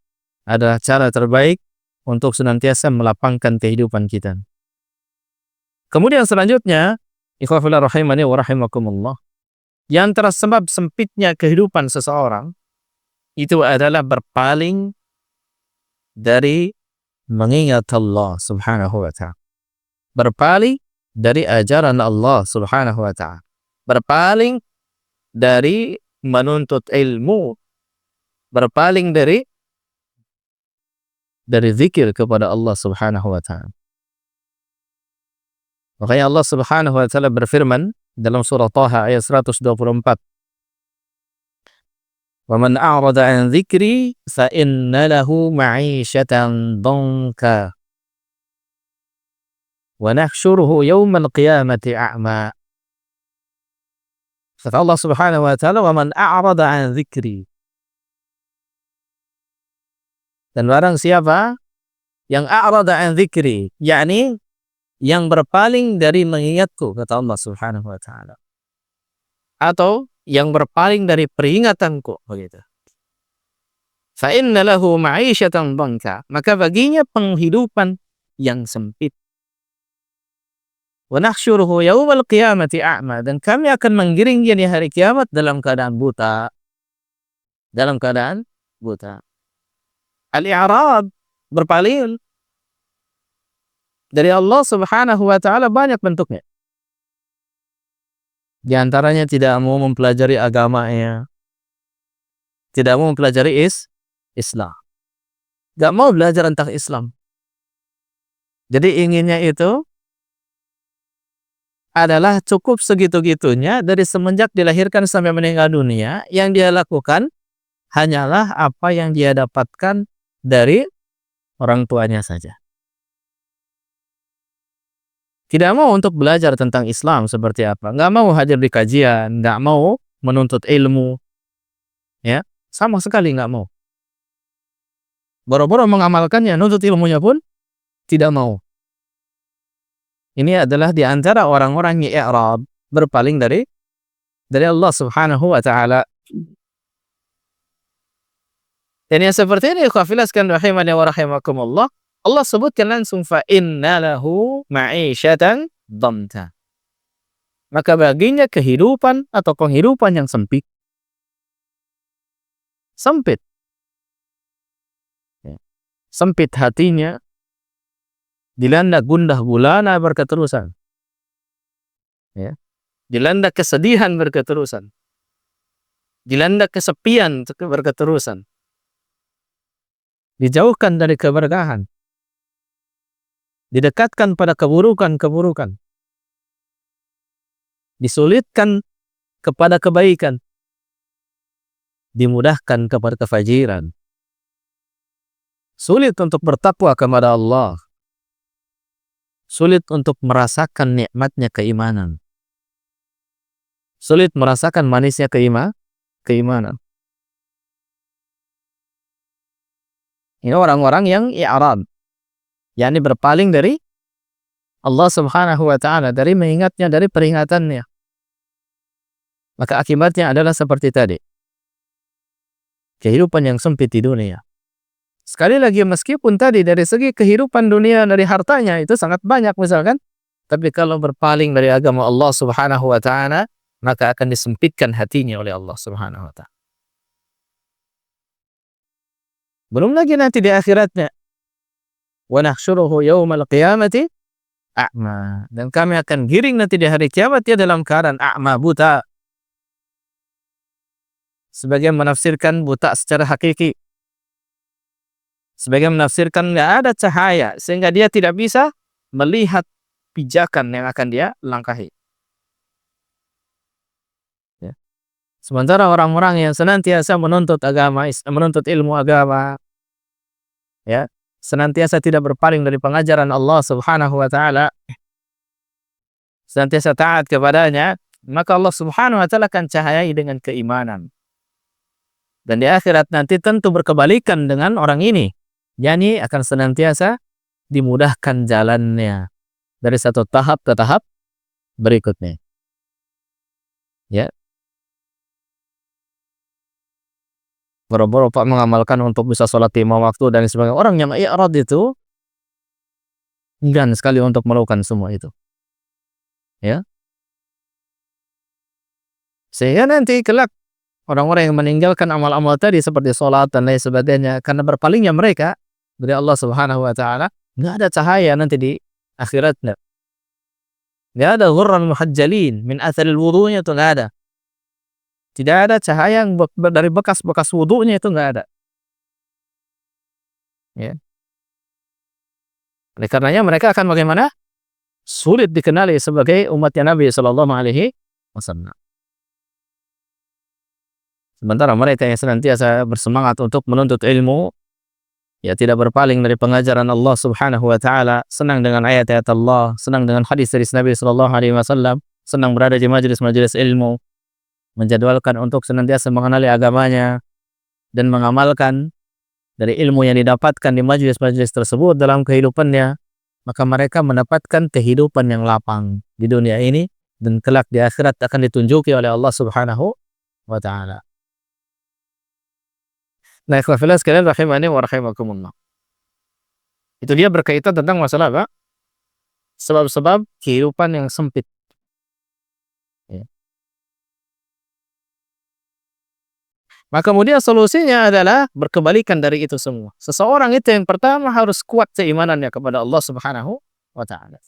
adalah cara terbaik untuk senantiasa melapangkan kehidupan kita. Kemudian selanjutnya, ikhwafillah rahimani wa rahimakumullah, di antara sebab sempitnya kehidupan seseorang itu adalah berpaling dari mengingat Allah Subhanahu wa ta'ala. Berpaling dari ajaran Allah Subhanahu wa ta'ala. Berpaling dari menuntut ilmu. Berpaling dari zikir kepada Allah Subhanahu wa ta'ala. Makanya Allah Subhanahu wa ta'ala berfirman dalam surah Taha ayat 124. وَمَنْ أَعْرَضَ عَنْ ذِكْرِي فَإِنَّ لَهُ مَعِيشَةً ضَنْكًا وَنَحْشُرُهُ يَوْمَ الْقِيَامَةِ أَعْمَى. Kata Allah Subhanahu wa ta'ala, وَمَنْ أَعْرَضَ عَنْ ذِكْرِي. Dan barang siapa yang a'rada an dzikri, yakni yang berpaling dari mengingatku, kata Allah Subhanahu wa ta'ala, atau yang berpaling dari peringatanku, begitu. Fa inna lahu ma'isyatan dhanka, maka baginya penghidupan yang sempit. Wa nahsyuruhu yaumal qiyamati a'ma, dan kami akan menggiring dia di hari kiamat dalam keadaan buta. Dalam keadaan buta. Al-i'rad, berpaling dari Allah Subhanahu wa ta'ala banyak bentuknya. Di antaranya tidak mau mempelajari agamanya, tidak mau mempelajari Islam, gak mau belajar tentang Islam. Jadi inginnya itu adalah cukup segitu-gitunya dari semenjak dilahirkan sampai meninggal dunia. Yang dia lakukan hanyalah apa yang dia dapatkan dari orang tuanya saja. Tidak mau untuk belajar tentang Islam seperti apa. Nggak mau hadir di kajian, nggak mau menuntut ilmu. Ya, sama sekali nggak mau. Boro-boro mengamalkannya, nuntut ilmunya pun tidak mau. Ini adalah di antara orang-orang yang i'rab, berpaling dari Allah Subhanahu wa ta'ala. Dan yang seperti ini, ikhwafillah sekalian rahimani wa rahimakumullah, Allah sebutkan langsung fa inna lahu ma'isyatan dhamta. Maka baginya kehidupan atau penghidupan yang sempit. Sempit. Ya. Sempit hatinya, dilanda gundah gulana berketerusan. Ya. Dilanda kesedihan berketerusan. Dilanda kesepian berketerusan. Dijauhkan dari keberkahan. Didekatkan pada keburukan-keburukan. Disulitkan kepada kebaikan. Dimudahkan kepada kefajiran. Sulit untuk bertakwa kepada Allah. Sulit untuk merasakan nikmatnya keimanan. Sulit merasakan manisnya keimanan. Ini orang-orang yang i'rad, yakni berpaling dari Allah Subhanahu wa ta'ala, dari mengingatnya, dari peringatannya. Maka akibatnya adalah seperti tadi. Kehidupan yang sempit di dunia. Sekali lagi, meskipun tadi dari segi kehidupan dunia, dari hartanya itu sangat banyak misalkan, tapi kalau berpaling dari agama Allah Subhanahu wa ta'ala, maka akan disempitkan hatinya oleh Allah Subhanahu wa ta'ala. Belum lagi nanti di akhiratnya. Wa nahsyuruhu yaumal qiyamati a'ma. Dan kami akan giring nanti di hari kiamat dia dalam keadaan a'ma, buta. Sebagian menafsirkan buta secara hakiki. Sebagian menafsirkan nggak ada cahaya sehingga dia tidak bisa melihat pijakan yang akan dia langkahi. Ya. Sementara orang-orang yang senantiasa menuntut agama, menuntut ilmu agama, ya, senantiasa tidak berpaling dari pengajaran Allah Subhanahu wa ta'ala, senantiasa taat kepadanya, maka Allah Subhanahu wa ta'ala akan cahayai dengan keimanan. Dan di akhirat nanti tentu berkebalikan dengan orang ini, yakni akan senantiasa dimudahkan jalannya dari satu tahap ke tahap berikutnya. Ya. boro-boro Pak mengamalkan untuk bisa sholat 5 waktu dan sebagainya. Orang yang i'rad itu enggan sekali untuk melakukan semua itu, ya. Sehingga nanti kelak orang-orang yang meninggalkan amal-amal tadi seperti sholat dan lain sebagainya karena berpalingnya mereka dari Allah Subhanahu wa taala, nggak ada cahaya nanti di akhiratnya. Nggak ada ghurran muhajjalin min atharil wudu'nya itu nggak ada. Tidak ada cahaya yang dari bekas-bekas wudu'nya itu nggak ada. Ya. Oleh karenanya mereka akan bagaimana? Sulit dikenali sebagai umatnya Nabi Sallallahu Alaihi Wasallam. Sementara mereka yang senantiasa bersemangat untuk menuntut ilmu, ya tidak berpaling dari pengajaran Allah Subhanahu wa taala, senang dengan ayat-ayat Allah, senang dengan hadis dari Nabi sallallahu alaihi wasallam, senang berada di majelis-majelis ilmu, menjadwalkan untuk senantiasa mengenali agamanya dan mengamalkan dari ilmu yang didapatkan di majelis-majelis tersebut dalam kehidupannya, maka mereka mendapatkan kehidupan yang lapang di dunia ini dan kelak di akhirat akan ditunjuki oleh Allah Subhanahu wa taala. Nah, ikhwah fillah sekalian rahimani wa rahimakumullah. Itu dia berkaitan tentang masalah apa? Sebab-sebab kehidupan yang sempit. Ya. Maka kemudian solusinya adalah berkebalikan dari itu semua. Seseorang itu yang pertama harus kuat keimanannya kepada Allah Subhanahu wa taala.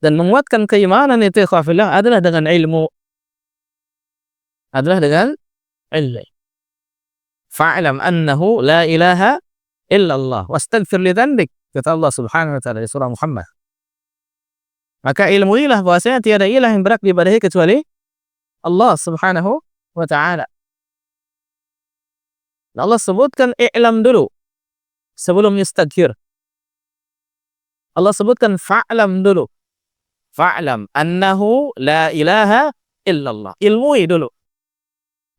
Dan menguatkan keimanan itu ikhwah fillah adalah dengan ilmu. Adalah dengan ilmu. Fa'lam annahu la ilaha illallah wastaghfir li dzanbik, kata Allah Subhanahu wa taala di surah Muhammad. Maka ilmuilah bahwasanya tiada ilah yang berhak diibadahi kecuali Allah Subhanahu wa taala. Allah sebutkan i'lam dulu sebelum istaghfir. Allah sebutkan fa'lam dulu. Fa'lam annahu la ilaha illallah. Ilmui dulu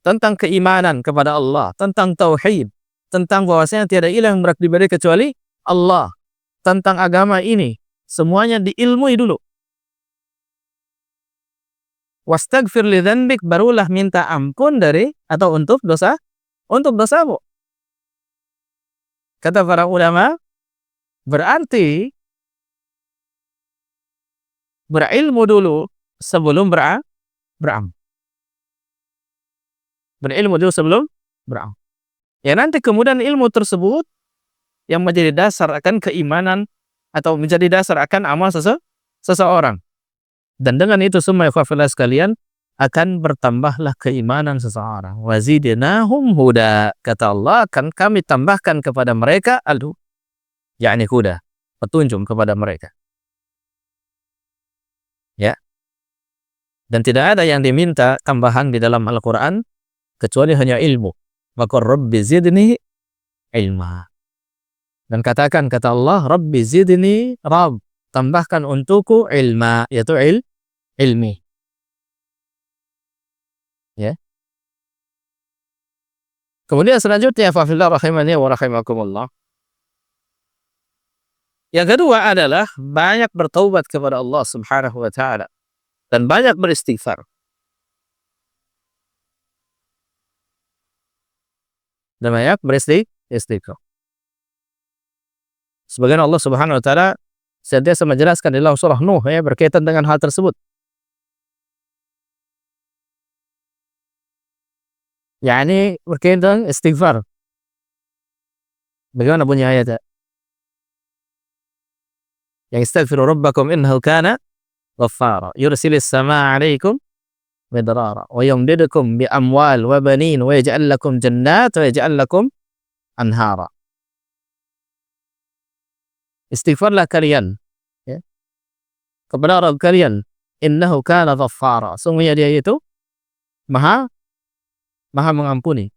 tentang keimanan kepada Allah, tentang tauhid, tentang bahwasanya tiada ilah yang berhak diibadahi kecuali Allah, tentang agama ini, semuanya diilmui dulu. Wastaghfir li dzanbik, barulah minta ampun dari atau untuk dosamu. Kata para ulama, berarti berilmu dulu sebelum beramal. Berilmu dulu sebelum beramal. Ya nanti kemudian ilmu tersebut yang menjadi dasar akan keimanan atau menjadi dasar akan amal seseorang. Dan dengan itu semua ikhwah fillah sekalian akan bertambahlah keimanan seseorang. Wazidnahum huda. Kata Allah, akan kami tambahkan kepada mereka yakni huda, petunjuk kepada mereka. Ya. Dan tidak ada yang diminta tambahan di dalam Al-Qur'an kecuali hanya ilmu. Maka Rabbi zidni ilma. Dan katakan, kata Allah, Rabbi zidni, Rabb, tambahkan untukku ilma, yaitu ilmi. Ya. Kemudian selanjutnya, fa'fillah rahimani wa rahimakumullah. Yang kedua adalah banyak bertaubat kepada Allah Subhanahu wa taala dan banyak beristighfar. Dan banyak beristighfar. Sebagian Allah Subhanahu wa taala senantiasa menjelaskan di dalam surah Nuh ya berkaitan dengan hal tersebut. Yani berkaitan istighfar. Bagaimana bunyi ayatnya? Yang istaghfiru rabbakum innahu kana ghaffara yursilis samaa 'alaikum midrara wa yumdidukum bi amwal wa banin wa yaj'al lakum jannat wa yaj'al lakum anhara. Istighfarlah kalian ya, kepada Rabb kalian, innahu kana ghaffara, sungguhnya dia itu maha mengampuni.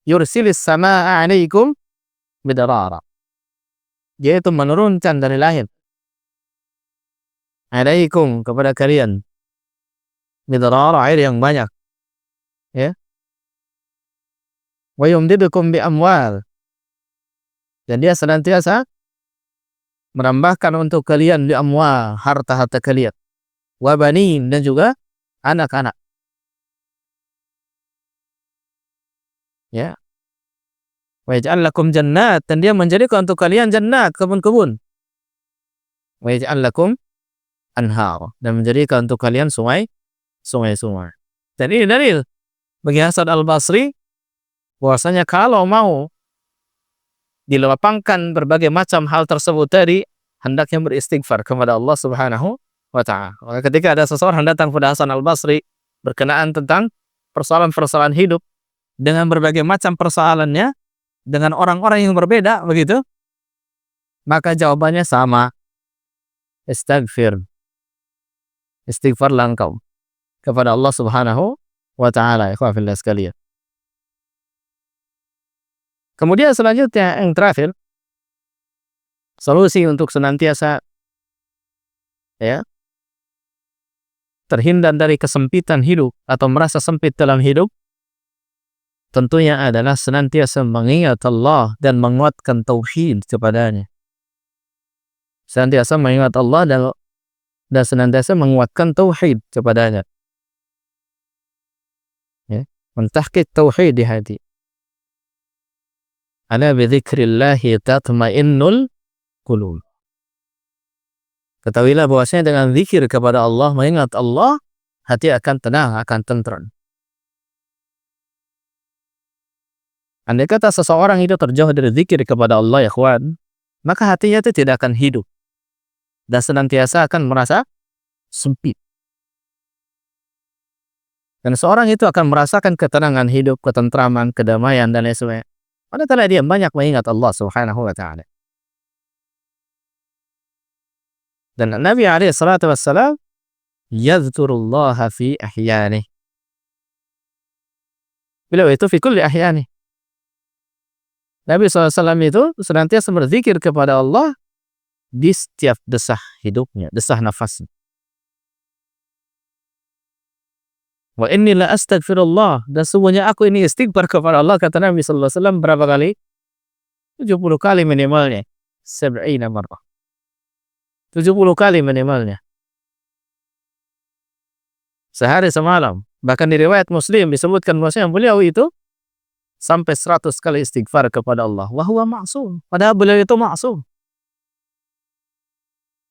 Yursilis samaa 'alaikum midrara, dia itu menurunkan dari langit 'alaikum, kepada kalian, midrara, air yang banyak ya. Wa yumdidukum bi amwal, dan dia senantiasa menambahkan untuk kalian di amwal, harta-harta kalian, wa banin, dan juga anak-anak. Ya. Wa yaj'al lakum jannat, dan dia menjadikan untuk kalian jannat, kebun-kebun. Wa yaj'al lakum anhar, dan menjadikan untuk kalian sungai-sungai. Dan ini dalil bagi Hasan al-Basri bahwasanya kalau mau dilapangkan berbagai macam hal tersebut tadi, hendaknya beristighfar kepada Allah Subhanahu wa ta'ala. Maka ketika ada seseorang datang kepada Hasan al-Basri berkenaan tentang persoalan-persoalan hidup dengan berbagai macam persoalannya dengan orang-orang yang berbeda begitu, maka jawabannya sama. Istighfarlah engkau kepada Allah Subhanahu wa ta'ala, ikhwan fillah sekalian. Kemudian selanjutnya yang terakhir, solusi untuk senantiasa terhindar dari kesempitan hidup atau merasa sempit dalam hidup, tentunya adalah senantiasa mengingat Allah dan menguatkan tauhid kepadanya. Senantiasa mengingat Allah dan senantiasa menguatkan tauhid kepadanya. Mentahqiq tauhid di hati. Ala bidzikrillahi tatma'innul qulub. Ketahuilah bahwasanya dengan zikir kepada Allah, mengingat Allah, hati akan tenang, akan tentram. Andai kata seseorang itu terjauh dari zikir kepada Allah, ya kawan, maka hatinya itu tidak akan hidup dan senantiasa akan merasa sempit. Dan seorang itu akan merasakan ketenangan hidup, ketentraman, kedamaian, dan lain sebagainya manakala dia banyak mengingat Allah Subhanahu wa ta'ala. Dan Nabi alaihi salatu wassalam yadhkurullaha fi ahyanih. Beliau itu fi kulli ahyanih. Nabi SAW itu senantiasa berzikir kepada Allah di setiap desah hidupnya, desah nafasnya. Wa inni la astaghfirullah, dan semuanya aku ini istighfar kepada Allah, kata Nabi SAW berapa kali? 70 kali minimalnya. 70 marrah. 70 kali minimalnya. Sehari semalam. Bahkan di riwayat Muslim disebutkan bahwasanya beliau itu sampai 100 kali istighfar kepada Allah. Wa huwa ma'sum. Padahal beliau itu ma'sum.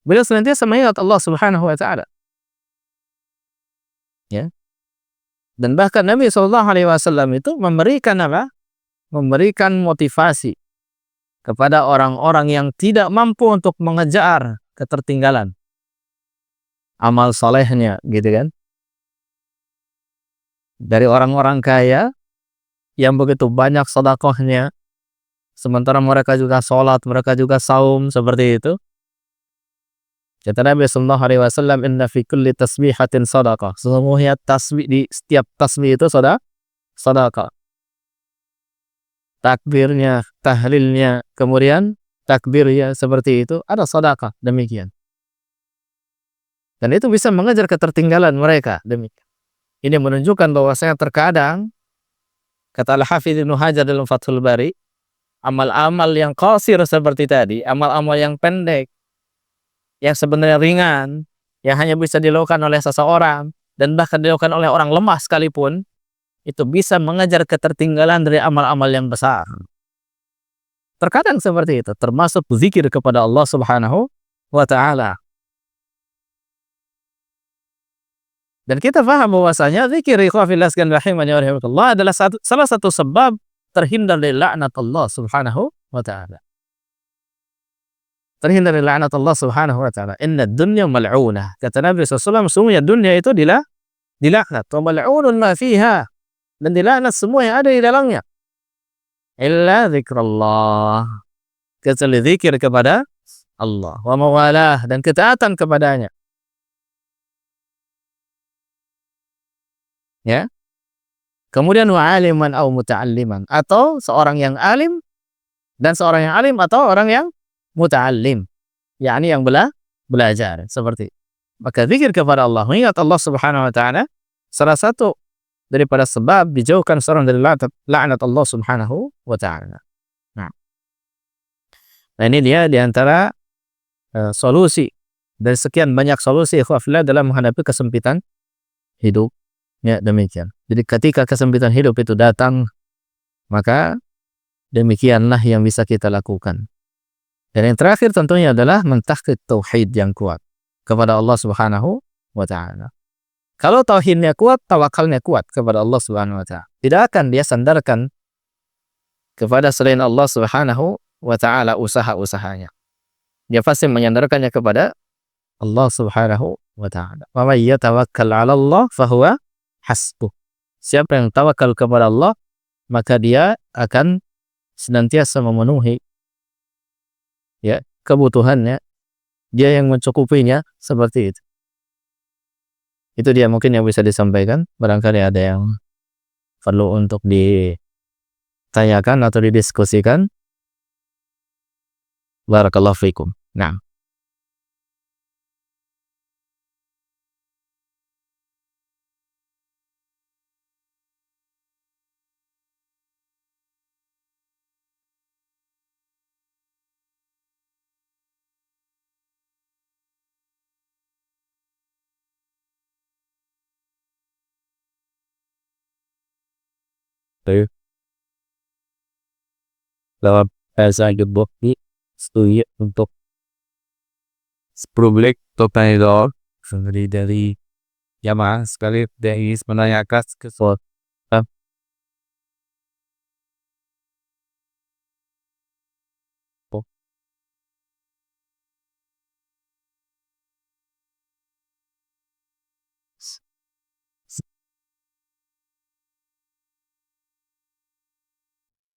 Beliau senantiasa mengingat Allah Subhanahu wa ta'ala. Ya. Dan bahkan Nabi SAW itu memberikan apa? Memberikan motivasi kepada orang-orang yang tidak mampu untuk mengejar ketertinggalan amal solehnya, gitu kan? Dari orang-orang kaya yang begitu banyak sedekahnya, sementara mereka juga sholat, mereka juga saum, seperti itu. Kata Nabi SAW, inna fi kulli tasbihatin sadaqah. Sesungguhnya tasbih, di setiap tasbih itu sadaqah. Takbirnya, tahlilnya, kemudian takbirnya seperti itu, ada sadaqah, demikian. Dan itu bisa mengejar ketertinggalan mereka, demikian. Ini menunjukkan bahwasanya terkadang, kata Al-Hafidz Ibnu Hajar dalam Fathul Bari, amal-amal yang qasir seperti tadi, amal-amal yang pendek, yang sebenarnya ringan, yang hanya bisa dilakukan oleh seseorang, dan bahkan dilakukan oleh orang lemah sekalipun, itu bisa mengejar ketertinggalan dari amal-amal yang besar. Terkadang seperti itu, termasuk zikir kepada Allah Subhanahu wa ta'ala. Dan kita paham bahwasanya zikir ikhwafillah sekalian rahimani wa rahimakumullah adalah salah satu sebab terhindar dari laknat Allah Subhanahu wa ta'ala. Terhindar dari laknat Allah Subhanahu wa ta'ala. Inna dunya mal'unah. Kata Nabi SAW, sungguhnya dunia itu dilaknat. Wa mal'unun ma fiha. Dan dilaknat semua yang ada di dalamnya. Illa zikrullah. Kecuali zikir kepada Allah. Wa mawalah. Dan ketaatan kepadanya. Ya. Kemudian wa aliman au muta'alliman. Atau seorang yang alim. Dan seorang yang alim atau orang yang muta'allim, yakni yang belajar, seperti. Maka zikir kepada Allah, mengingat Allah Subhanahu wa ta'ala, salah satu daripada sebab dijauhkan seorang dari laknat Allah Subhanahu wa ta'ala. Nah, ini dia diantara solusi dari sekian banyak solusi ikhwafillah dalam menghadapi kesempitan hidup. Ya, demikian. Jadi ketika kesempitan hidup itu datang, Maka demikianlah yang bisa kita lakukan. Dan yang terakhir tentunya adalah mentahqiq tauhid yang kuat kepada Allah Subhanahu wa taala. Kalau tauhidnya kuat, tawakalnya kuat kepada Allah Subhanahu wa taala. Tidak akan dia sandarkan kepada selain Allah Subhanahu wa taala usaha-usahanya. Dia pasti menyandarkannya kepada Allah Subhanahu wa taala. Wa may yatawakkal 'ala Allah fahuwa hasbuh. Siapa yang tawakal kepada Allah, maka dia akan senantiasa memenuhi ya kebutuhannya. Dia yang mencukupinya, seperti itu. Itu dia mungkin yang bisa disampaikan. Barangkali ada yang perlu untuk ditanyakan atau didiskusikan. Barakallahu fikum. Nah. Lewat bahasa Jepang setuju untuk publik total sendiri dari jamaah sekali dari menanyakan sesuatu.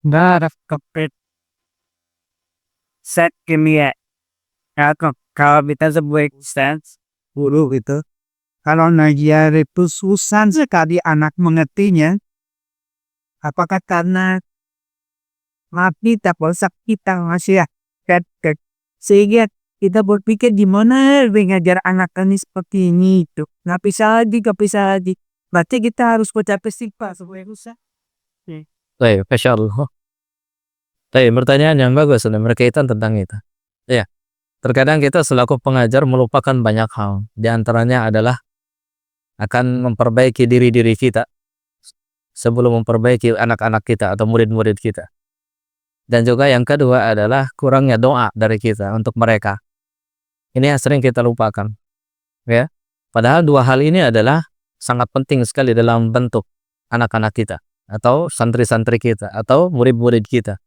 Not a complete set kimia. Kalau kita sebuah instance guru gitu, kalau ngajar itu susah sekali anak mengertinya. Apakah karena mati tak bosak kita masih ya sehingga kita berpikir gimana ngajar anak ini seperti ini itu nggak bisa lagi berarti kita harus baca istighfar supaya rusak. Baik, Masya Allah. Baik, pertanyaan yang bagus dan berkaitan tentang itu. Ya, terkadang kita selaku pengajar melupakan banyak hal. Di antaranya adalah akan memperbaiki diri kita sebelum memperbaiki anak-anak kita atau murid-murid kita. Dan juga yang kedua adalah kurangnya doa dari kita untuk mereka. Ini yang sering kita lupakan. Ya, padahal dua hal ini adalah sangat penting sekali dalam bentuk anak-anak kita atau santri-santri kita atau murid-murid kita.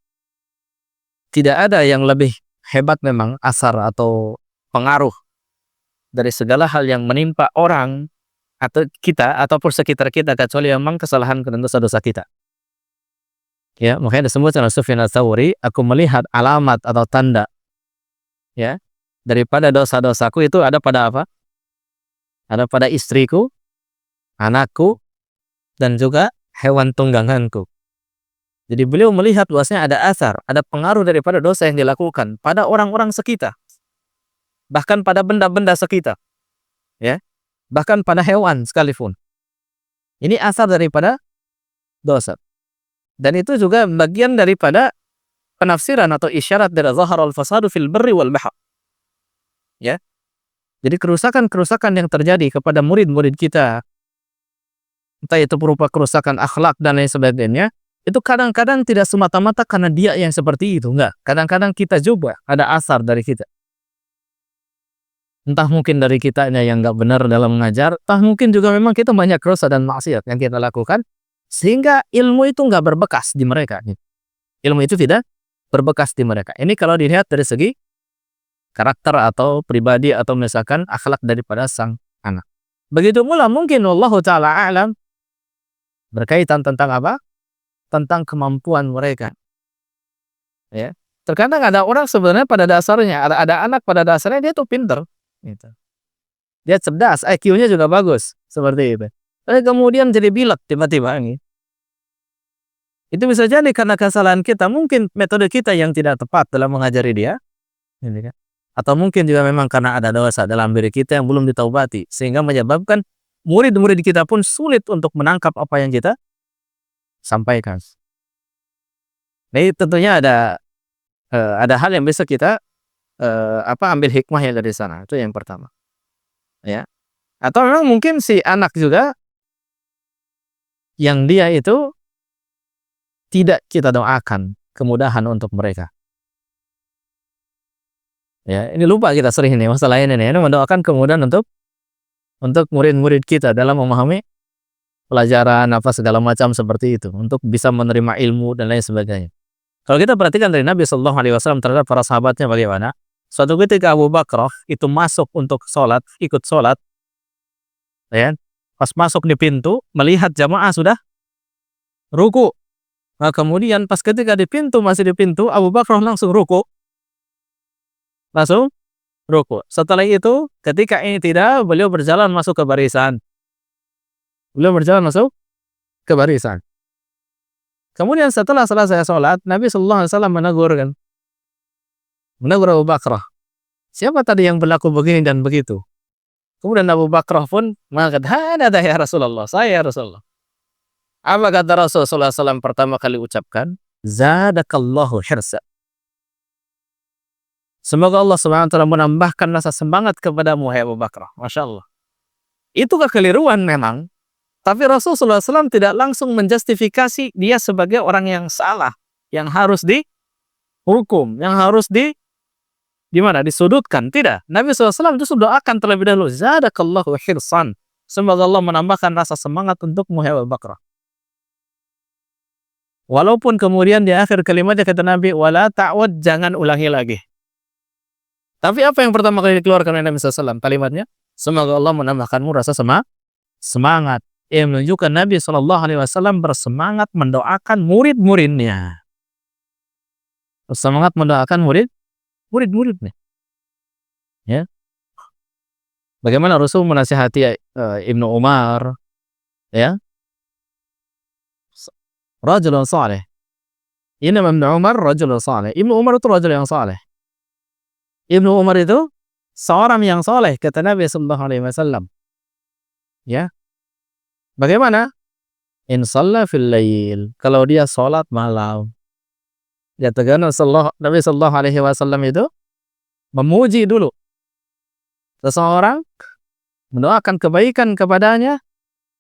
Tidak ada yang lebih hebat memang asar atau pengaruh dari segala hal yang menimpa orang atau kita ataupun sekitar kita kecuali memang kesalahan dan dosa-dosa kita. Ya, makanya disebutkan oleh Sufyan Ats-Tsauri, aku melihat alamat atau tanda ya daripada dosa-dosaku itu ada pada apa? Ada pada istriku, anakku, dan juga hewan tungganganku. Jadi beliau melihat bahwasanya ada asar, ada pengaruh daripada dosa yang dilakukan pada orang-orang sekitar. Bahkan pada benda-benda sekitar. Ya. Bahkan pada hewan sekalipun. Ini asar daripada dosa. Dan itu juga bagian daripada penafsiran atau isyarat dari zaharal fasadu fil barri wal bahr. Ya. Jadi kerusakan-kerusakan yang terjadi kepada murid-murid kita, entah itu berupa kerusakan akhlak dan lain sebagainya, itu kadang-kadang tidak semata-mata karena dia yang seperti itu, enggak. Kadang-kadang kita juga ada asar dari kita. Entah mungkin dari kitanya yang enggak benar dalam mengajar, entah mungkin juga memang kita banyak dosa dan maksiat yang kita lakukan, sehingga ilmu itu enggak berbekas di mereka. Ilmu itu tidak berbekas di mereka. Ini kalau dilihat dari segi karakter atau pribadi atau misalkan akhlak daripada sang anak. Begitu pula mungkin wallahu ta'ala a'lam berkaitan tentang apa? Tentang kemampuan mereka. Ya. Terkadang ada orang sebenarnya pada dasarnya, ada anak pada dasarnya dia tuh pinter. Gitu. Dia cerdas, IQ-nya juga bagus. Seperti itu. Tapi kemudian jadi bilek tiba-tiba. Gitu. Itu bisa jadi karena kesalahan kita. Mungkin metode kita yang tidak tepat dalam mengajari dia. Gitu kan? Atau mungkin juga memang karena ada dosa dalam diri kita yang belum ditaubati. Sehingga menyebabkan murid-murid kita pun sulit untuk menangkap apa yang kita sampaikan. Nah, tentunya ada hal yang bisa kita ambil hikmahnya dari sana. Itu yang pertama. Ya. Atau memang mungkin si anak juga yang dia itu tidak kita doakan kemudahan untuk mereka. Ya, ini lupa kita sering ini masalah ini nih, mendoakan kemudahan untuk murid-murid kita dalam memahami pelajaran apa segala macam seperti itu, untuk bisa menerima ilmu dan lain sebagainya. Kalau kita perhatikan dari Nabi Shallallahu Alaihi Wasallam terhadap para sahabatnya bagaimana? Suatu ketika Abu Bakar itu masuk untuk sholat, ikut sholat, ya, pas masuk di pintu melihat jamaah sudah ruku. Nah, kemudian pas ketika masih di pintu, Abu Bakar langsung ruku. Setelah itu, ketika ini tidak, beliau berjalan masuk ke barisan. Kemudian setelah selesai sholat, Nabi Sallallahu Alaihi Wasallam menegur Abu Bakar. Siapa tadi yang berlaku begini dan begitu? Kemudian Abu Bakar pun mengatakan, "Hada ya Rasulullah, saya ya Rasulullah." Apa kata Rasulullah SAW pertama kali ucapkan? Zadakallahu hirsa. Semoga Allah SWT menambahkan rasa semangat kepadamu, hai Abu Bakar. Masya Allah. Itu kekeliruan memang. Tapi Rasulullah SAW tidak langsung menjustifikasi dia sebagai orang yang salah. Yang harus dihukum. Yang harus disudutkan. Tidak. Nabi SAW itu doakan terlebih dahulu. Zadakallahu hirsan. Semoga Allah menambahkan rasa semangat untukmu, hai Abu Bakar. Walaupun kemudian di akhir kalimatnya kata Nabi, wala ta'wad, jangan ulangi lagi. Tapi apa yang pertama kali dikeluarkan oleh Nabi SAW? Kalimatnya, semoga Allah menambahkanmu rasa semangat. Yang menunjukkan Nabi SAW bersemangat mendoakan murid-muridnya. Bersemangat mendoakan murid-muridnya. Ya. Bagaimana Rasul menasihati Ibnu Umar, ya? Rajulun saleh. Inna Ibnu Umar rajulun saleh. Ibnu Umar itu rajul yang saleh. Ibnu Umar itu seorang yang saleh, kata Nabi sallallahu alaihi wasallam. Ya. Bagaimana? In shalla fil lail. Kalau dia salat malam. Ya, Nabi sallallahu alaihi wasallam itu memuji dulu seseorang, mendoakan kebaikan kepadanya,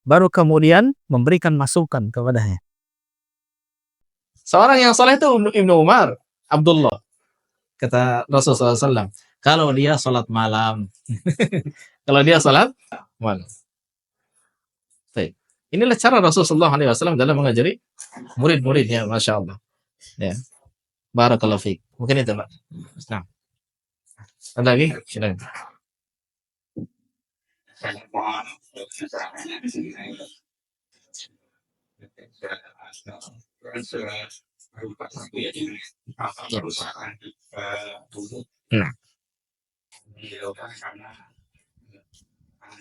baru kemudian memberikan masukan kepadanya. Seorang yang soleh itu Ibnu Umar, Abdullah. Kata Rasulullah SAW, kalau dia sholat malam. Kalau dia sholat malam. Baik. Inilah cara Rasulullah SAW dalam mengajari murid-muridnya, Masya Allah. Ya. Barakallahu fiik. Mungkin itu, Pak. Nah. Ada lagi? Silakan. Nah,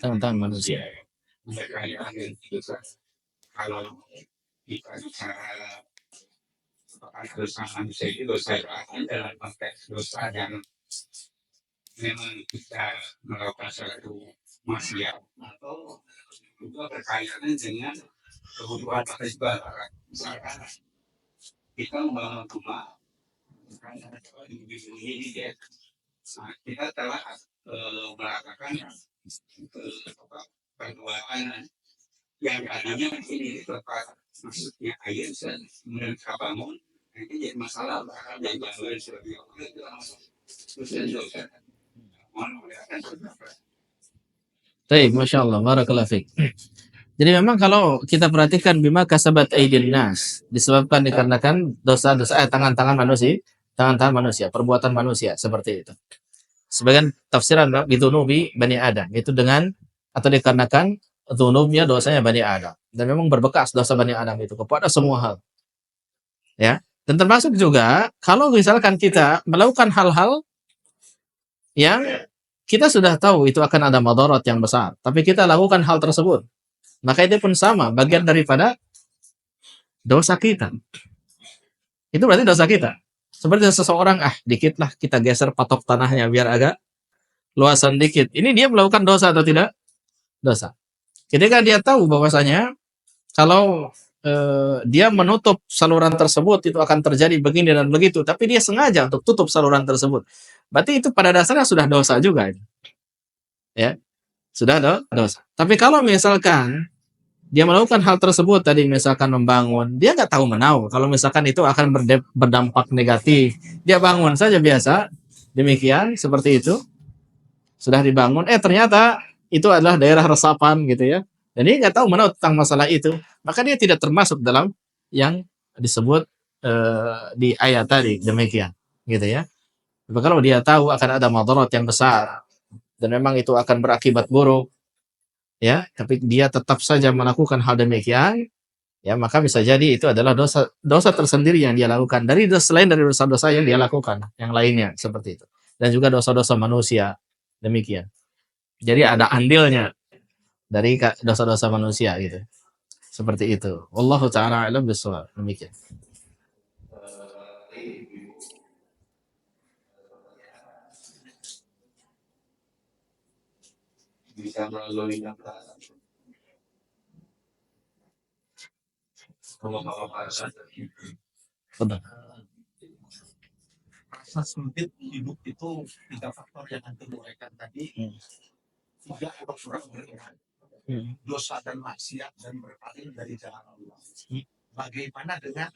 tentang manusia. Kalau kita bicara dosa manusia itu dosa dalam konteks dosa yang memang kita melakukan suatu maksiat atau juga berkaitan dengan kebutuhan kehidupan. Misalkan kita membangun rumah, misalnya ini dia, kita telah melakukan perbuatan yang tadinya ini tepat, maksudnya air dan bangun, nanti jadi masalah dan bangun seperti itu. Baik, Masya Allah, barakallahu fiik. Jadi memang kalau kita perhatikan bima kasabat aydin nas, disebabkan dikarenakan dosa-dosa tangan-tangan manusia, perbuatan manusia seperti itu. Sebagian tafsiran bidunubi bani Adam itu dengan atau dikarenakan dzunubnya dosanya bani Adam, dan memang berbekas dosa bani Adam itu kepada semua hal. Ya, dan termasuk juga kalau misalkan kita melakukan hal-hal yang kita sudah tahu itu akan ada madarat yang besar, tapi kita lakukan hal tersebut, maka itu pun sama, bagian daripada dosa kita. Itu berarti dosa kita. Seperti seseorang, dikitlah kita geser patok tanahnya biar agak luasan dikit. Ini dia melakukan dosa atau tidak? Dosa. Ketika dia tahu bahwasanya kalau dia menutup saluran tersebut itu akan terjadi begini dan begitu, tapi dia sengaja untuk tutup saluran tersebut, berarti itu pada dasarnya sudah dosa juga. Ya, sudah dosa. Tapi kalau misalkan dia melakukan hal tersebut tadi, misalkan membangun, dia nggak tahu menahu kalau misalkan itu akan berdampak negatif. Dia bangun saja biasa, demikian seperti itu, sudah dibangun, ternyata itu adalah daerah resapan gitu ya. Dan dia nggak tahu menahu tentang masalah itu, maka dia tidak termasuk dalam yang disebut di ayat tadi, demikian, gitu ya. Tapi kalau dia tahu akan ada madarat yang besar dan memang itu akan berakibat buruk, ya, tapi dia tetap saja melakukan hal demikian, ya, maka bisa jadi itu adalah dosa dosa tersendiri yang dia lakukan dari selain dari dosa-dosa yang dia lakukan yang lainnya seperti itu, dan juga dosa-dosa manusia demikian. Jadi ada andilnya dari dosa-dosa manusia gitu, seperti itu. Wallahu taala alam bishawab, demikian. Bisa melalui Betul. rasa sempit hidup itu 3 faktor yang antum uraikan tadi. 3 orang beriman, dosa dan maksiat, dan berpaling dari jalan Allah. Bagaimana dengan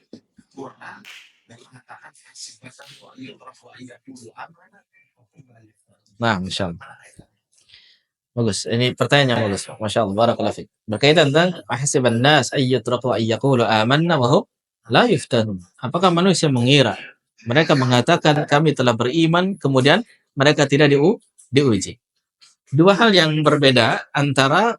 Quran yang mengatakan sifatan wa dulu amanah. Nah, insyaallah. Bagus. Ini pertanyaan yang bagus. Masya Allah. Barakallahu fiik. Berkaitan tentang ahsiban nas ayyutraku ayyaqulu amanna wa hum la yuftanun. Apakah manusia mengira mereka mengatakan kami telah beriman kemudian mereka tidak diuji? Dua hal yang berbeda antara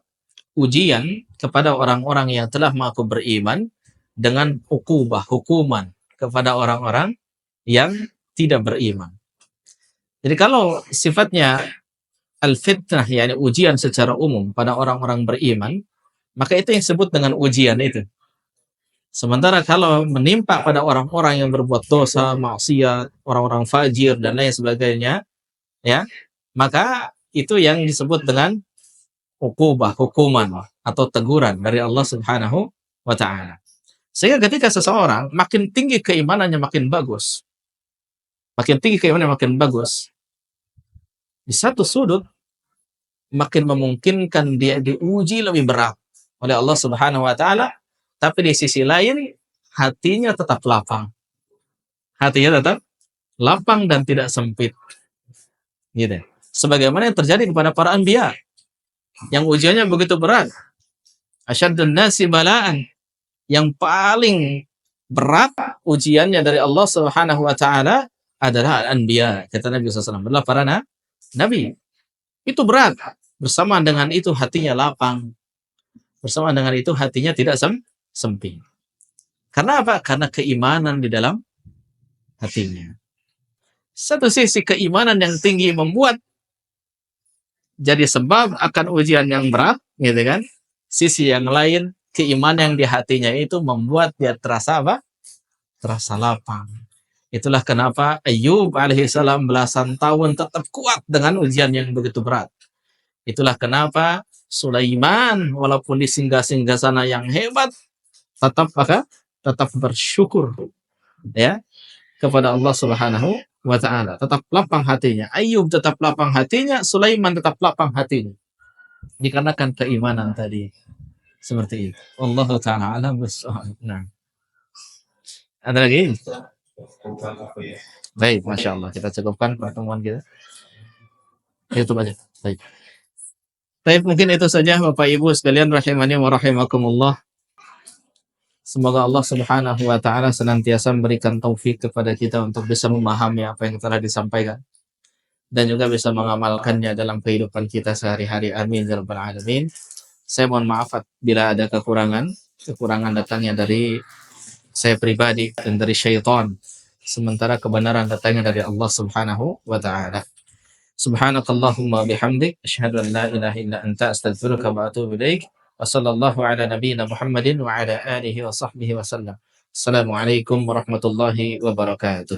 ujian kepada orang-orang yang telah mengaku beriman dengan hukuman kepada orang-orang yang tidak beriman. Jadi kalau sifatnya al-fitnah, yakni ujian secara umum pada orang-orang beriman, maka itu yang disebut dengan ujian itu. Sementara kalau menimpa pada orang-orang yang berbuat dosa, maksiat, orang-orang fajir dan lain sebagainya, ya, maka itu yang disebut dengan hukuman atau teguran dari Allah Subhanahu wa taala. Sehingga ketika seseorang makin tinggi keimanannya makin bagus. Makin tinggi keimanannya makin bagus. Di satu sudut makin memungkinkan dia diuji lebih berat oleh Allah Subhanahu wa taala, tapi di sisi lain hatinya tetap lapang. Hatinya tetap lapang dan tidak sempit. Gitu. Sebagaimana yang terjadi kepada para anbiya yang ujiannya begitu berat. Asyaddun nasi bala'an, yang paling berat ujiannya dari Allah Subhanahu wa taala adalah anbiya. Kata Nabi SAW, adalah para nabi. Itu berat. Bersama dengan itu hatinya lapang. Bersama dengan itu hatinya tidak sempit. Karena apa? Karena keimanan di dalam hatinya. Satu sisi keimanan yang tinggi membuat jadi sebab akan ujian yang berat, gitu kan? Sisi yang lain, keimanan yang di hatinya itu membuat dia terasa apa? Terasa lapang. Itulah kenapa Ayyub alaihissalam belasan tahun tetap kuat dengan ujian yang begitu berat. Itulah kenapa Sulaiman walaupun di singgah-singgah sana yang hebat tetap bersyukur, ya, kepada Allah Subhanahu wa taala. Tetap lapang hatinya. Ayyub tetap lapang hatinya, Sulaiman tetap lapang hatinya. Dikarenakan keimanan tadi. Seperti itu. Allah taala alam bissawab. Nah. Ada lagi? Baik, Masya Allah. Kita cukupkan pertemuan kita. Itu aja. Baik. Baik, mungkin itu saja Bapak Ibu sekalian rahimani wa rahimakumullah. Semoga Allah Subhanahu wa taala senantiasa memberikan taufik kepada kita untuk bisa memahami apa yang telah disampaikan dan juga bisa mengamalkannya dalam kehidupan kita sehari-hari. Amin ya rabbal alamin. Saya mohon maaf bila ada kekurangan datangnya dari saya pribadi dan dari syaitan. Sementara kebenaran datangnya dari Allah Subhanahu wa taala. Subhanakallahumma bihamdik asyhadu an la ilaha illa anta astaghfiruka wa atubu ilaik. Wa sallallahu ala nabiyyina Muhammadin wa ala alihi wa sahbihi wa sallam. Assalamualaikum warahmatullahi wabarakatuh.